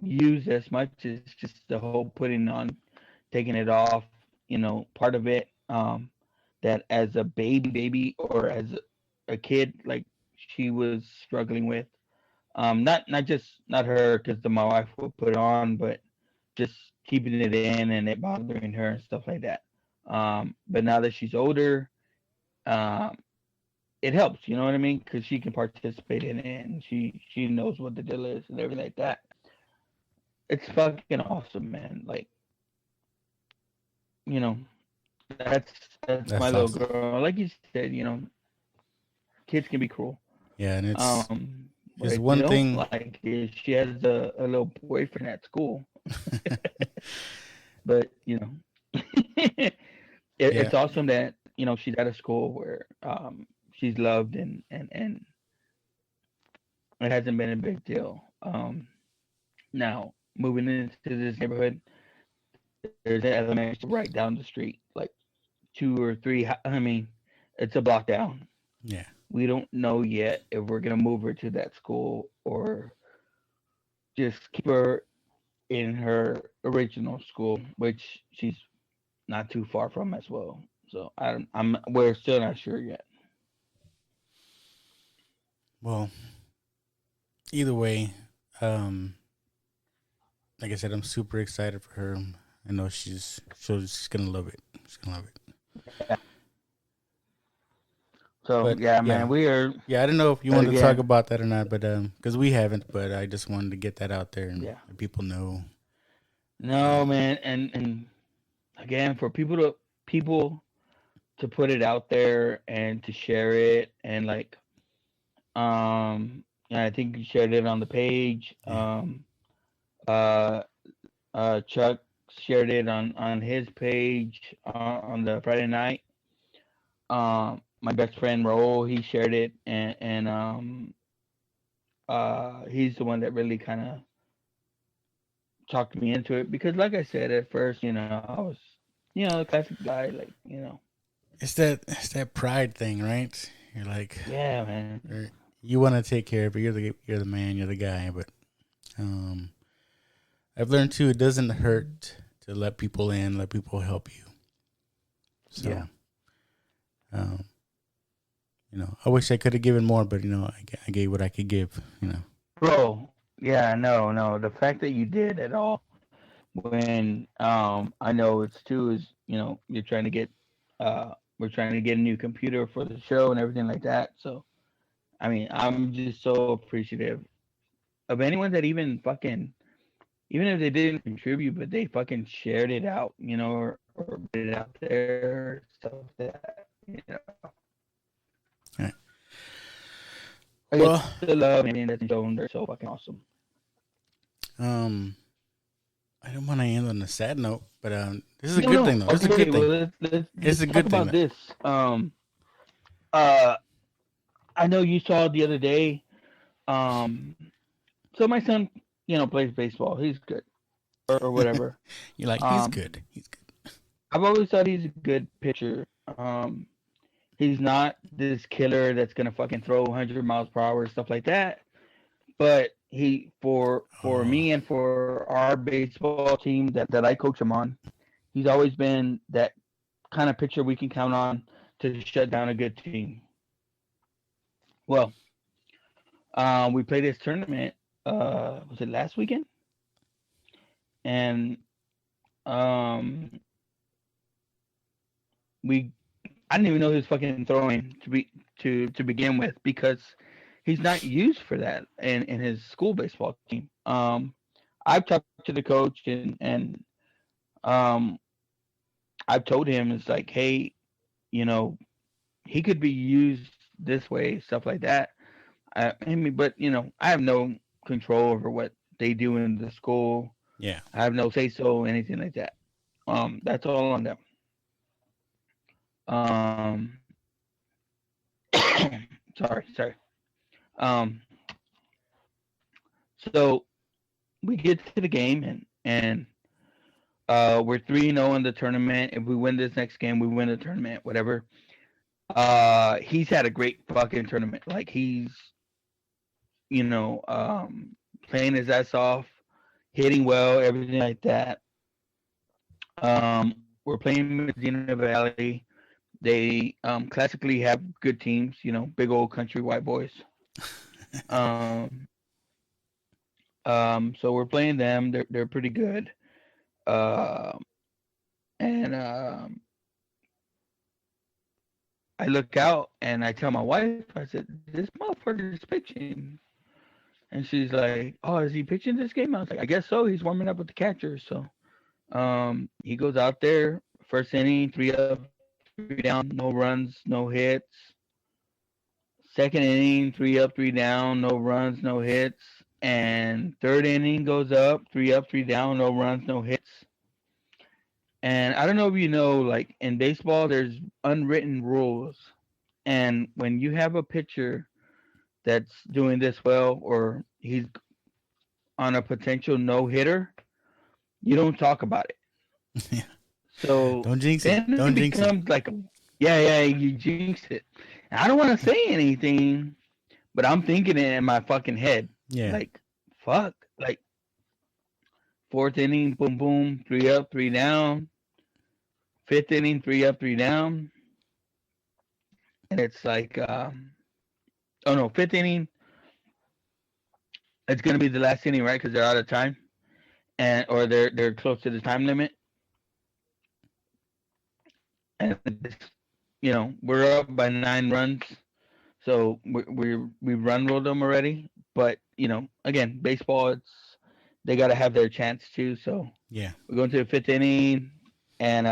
used as much is just the whole putting on, taking it off, part of it. That as a baby or as a kid, like she was struggling with. Not just not her, because my wife would put it on, but just keeping it in and it bothering her and stuff like that. But now that she's older, um, it helps. You know what I mean? Because she can participate in it and she knows what the deal is and everything like that. It's fucking awesome, man. Like, you know, that's my
That's
little
awesome.
girl. Like you said, kids can be cruel.
Yeah, and
What I
it's one
don't
thing.
like is she has a little boyfriend at school. But
Yeah.
it's awesome that she's at a school where she's loved, and it hasn't been a big deal. Now moving into this neighborhood, there's an elementary school right down the street, like two or three. I mean, it's a block down.
Yeah.
We don't know yet if we're gonna move her to that school or just keep her in her original school, which she's not too far from as well. So we're still not sure yet.
Well, either way, um like I said, I'm super excited for her. I know she's going to love it. She's going to love it.
So
But
yeah, man,
yeah.
we are
Yeah, I don't know if you wanted to talk
again.
about that or not, but cuz we haven't, but I just wanted to get that out there and
Yeah,
let people know.
no,
Um
man, and again for people to put it out there and to share it and like yeah, I think you shared it on the page.
yeah.
Uh, Chuck shared it on his page on the Friday night. My best friend Raul, he shared it, and he's the one that really kind of talked me into it because, like I said at first, I was, the classic guy, like,
It's that pride thing, right? You're like,
yeah, man.
you want to take care of it. You're the man. You're the guy. But um, I've learned too. It doesn't hurt to let people in, let people help you. So,
Yeah.
um, I wish I could have given more, but I gave what I could give.
Bro, yeah, no. The fact that you did at all when I know it's too is you're trying to get we're trying to get a new computer for the show and everything like that. So I mean, I'm just so appreciative of anyone that even if they didn't contribute, but they fucking shared it out, or put it out there, stuff like that.
All right.
I guess
Well,
the love and that's shown, they're so fucking awesome.
um, I don't want to end on a sad note, but this is a
No,
good
no.
thing, though. This is a
Okay,
good
well
thing.
let's
It's a
talk
good thing.
about this. Uh, I know you saw the other day. So my son, plays baseball. He's good or whatever.
You're like, he's
Um,
good. He's good.
I've always thought he's a good pitcher. He's not this killer that's gonna fucking throw 100 miles per hour stuff like that. But he for
Oh,
me and for our baseball team that I coach him on, he's always been that kind of pitcher we can count on to shut down a good team. Well, we played this tournament. Was it last weekend? And um, we I didn't even know he was fucking throwing to begin with because he's not used for that in his school baseball team. I've talked to the coach and um, I've told him it's like, hey, you know, he could be used this way, stuff like that. I mean, but I have no control over what they do in the school.
yeah.
I have no say so, anything like that. That's all on them. Um, sorry. Um, so we get to the game and we're 3-0 in the tournament. If we win this next game, we win the tournament, whatever. He's had a great fucking tournament. Like he's, playing his ass off, hitting well, everything like that. We're playing Medina Valley. They classically have good teams, big old country white boys. Um, so we're playing them. They're pretty good. Uh, and I look out and I tell my wife, I said, "This motherfucker is pitching." And she's like, "Oh, is he pitching this game?" I was like, "I guess so. He's warming up with the catcher." So he goes out there, first inning, 3 up, 3 down, no runs, no hits. Second inning, 3 up, 3 down, no runs, no hits. And third inning goes up, 3 up, 3 down, no runs, no hits. And I don't know if you know, like in baseball, there's unwritten rules. And when you have a pitcher that's doing this well, or he's on a potential no hitter, you don't talk about it.
Yeah.
So
Don't jinx it.
then it
Don't jinx it.
becomes like, yeah, you jinx it. And I don't want to say anything, but I'm thinking it in my fucking head.
Yeah.
Like, fuck. Like, fourth inning, boom, boom, 3 up, 3 down. Fifth inning, 3 up, 3 down. And it's like, oh no, fifth inning, it's going to be the last inning, right? Because they're out of time. Or they're close to the time limit. And, we're up by 9 runs. So we run rolled them already. But, again, baseball, they got to have their chance too. So
Yeah.
we're going to the fifth inning, and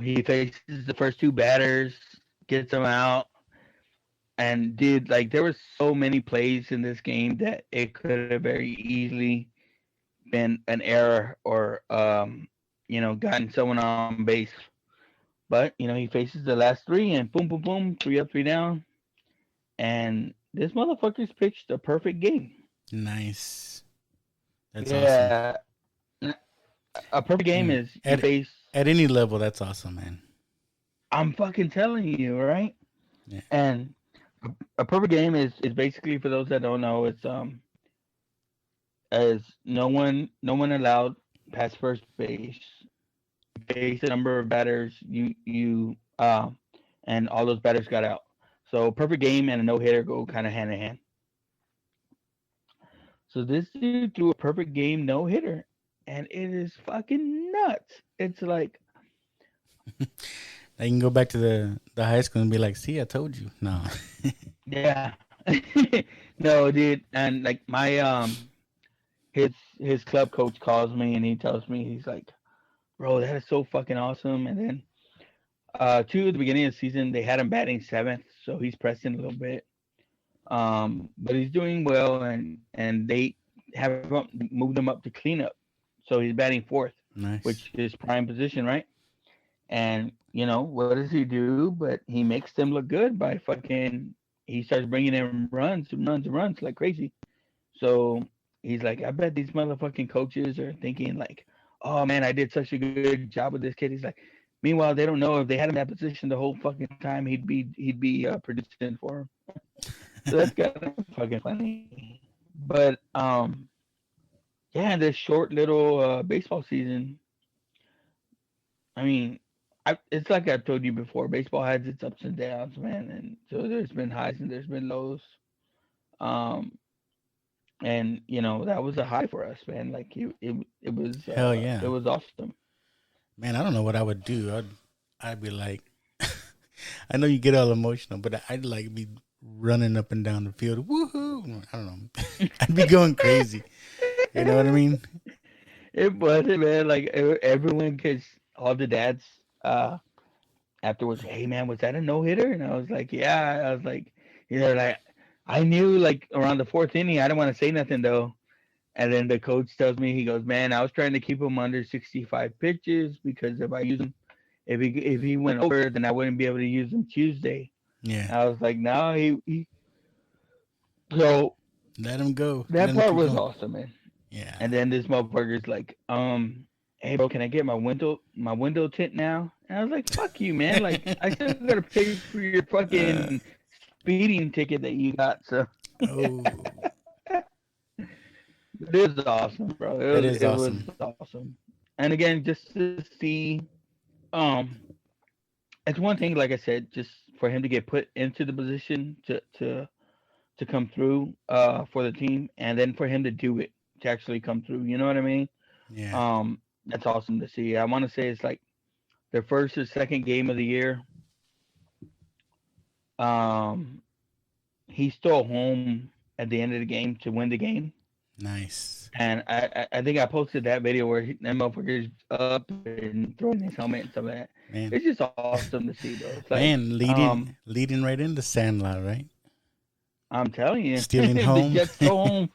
he faces the first two batters, gets them out, and dude, like there was so many plays in this game that it could have very easily been an error or gotten someone on base. But he faces the last three, and boom, boom, boom, three up, three down, and this motherfucker's pitched a perfect game.
Nice. That's awesome.
Yeah, a perfect game
Yeah.
is you face.
At any level, that's awesome, man.
I'm fucking telling you, right?
Yeah.
And a perfect game is basically, for those that don't know, it's as no one allowed past first base. Face a number of batters, and all those batters got out. So perfect game and a no hitter go kind of hand in hand. So this dude threw a perfect game no hitter, and it is fucking nuts. It's like,
I can go back to the high school and be like, "See, I told you." No.
yeah, no, dude, and like my his club coach calls me and he tells me, he's like, "Bro, that is so fucking awesome." And then to the beginning of the season, they had him batting seventh, so he's pressing a little bit. But he's doing well, and they have moved him up to cleanup, so he's batting fourth,
Nice.
which is prime position, right? And what does he do? But he makes them look good by fucking. He starts bringing in runs like crazy. So he's like, I bet these motherfucking coaches are thinking like, oh man, I did such a good job with this kid. He's like, meanwhile, they don't know if they had him in that position the whole fucking time, he'd be producing for him. So that's kind of fucking funny. But yeah, this short little baseball season. I mean, it's like I've told you before. Baseball has its ups and downs, man, and so there's been highs and there's been lows. And that was a high for us, man. Like it was.
Hell yeah.
It was awesome.
Man, I don't know what I would do. I'd be like, I know you get all emotional, but I'd like be running up and down the field. Woohoo! I don't know. I'd be going crazy. You know what I mean?
It wasn't, man. Like everyone, because all the dads afterwards, hey man, was that a no hitter? And I was like, yeah. I was like, like I knew like around the fourth inning, I didn't want to say nothing though. And then the coach tells me, he goes, man, I was trying to keep him under 65 pitches because if I use him, if he went over, then I wouldn't be able to use him Tuesday.
Yeah.
I was like, no, he so
let him go.
That part was awesome, man.
Yeah.
And then this motherfucker's like, hey bro, can I get my window tint now? And I was like, fuck you, man. Like I still gotta pay for your fucking speeding ticket that you got. So
oh.
It was awesome, bro. It was awesome. And again, just to see, it's one thing, like I said, just for him to get put into the position to come through for the team, and then for him to do it, to actually come through. You know what I mean?
Yeah.
That's awesome to see. I want to say it's like their first or second game of the year. He stole home at the end of the game to win the game.
Nice.
And I think I posted that video where that motherfucker's up and throwing his helmet and stuff like that.
Man.
It's just awesome to see, bro. It's like,
man, leading right into Sandlot, right?
I'm telling you.
Stealing home.
The Jets go home.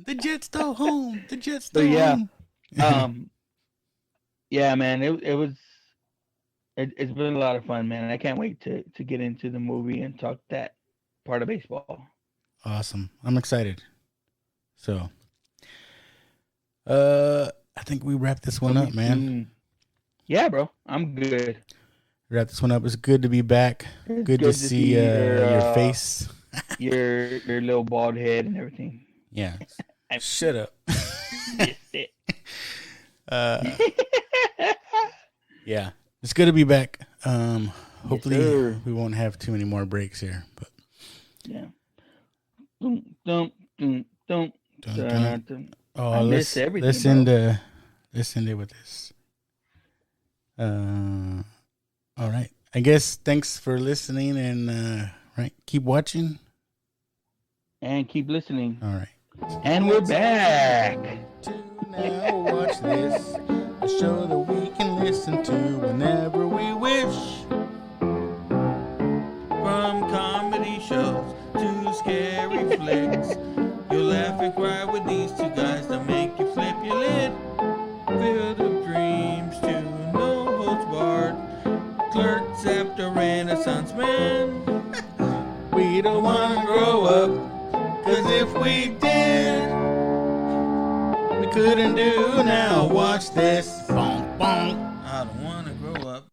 The Jets go home. The Jets go home.
Yeah, man. It's been a lot of fun, man. And I can't wait to get into the movie and talk that part of baseball.
Awesome. I'm excited. So, I think we wrap this one up, man.
Yeah, bro. I'm good.
Wrap this one up. It's good to be back.
It's
good to see your face.
your little bald head and everything.
Yeah. Shut up. Yeah. It's good to be back. Hopefully
yes,
we won't have too many more breaks here. But
yeah. Don't.
Oh,
I miss everything.
Let's end it with this. All right. I guess thanks for listening and right, keep watching
and keep listening.
All right.
And we're back.
Now watch this, a show that we can listen to whenever we wish.
From comedy shows to scary flicks, you'll laugh and cry with these two guys that make you flip your lid. Filled with dreams to no holds barred.
clerk, except a Renaissance man.
We don't want to grow up, cause if we did, we couldn't do now. Watch this. Bonk, bonk.
I don't want to grow up.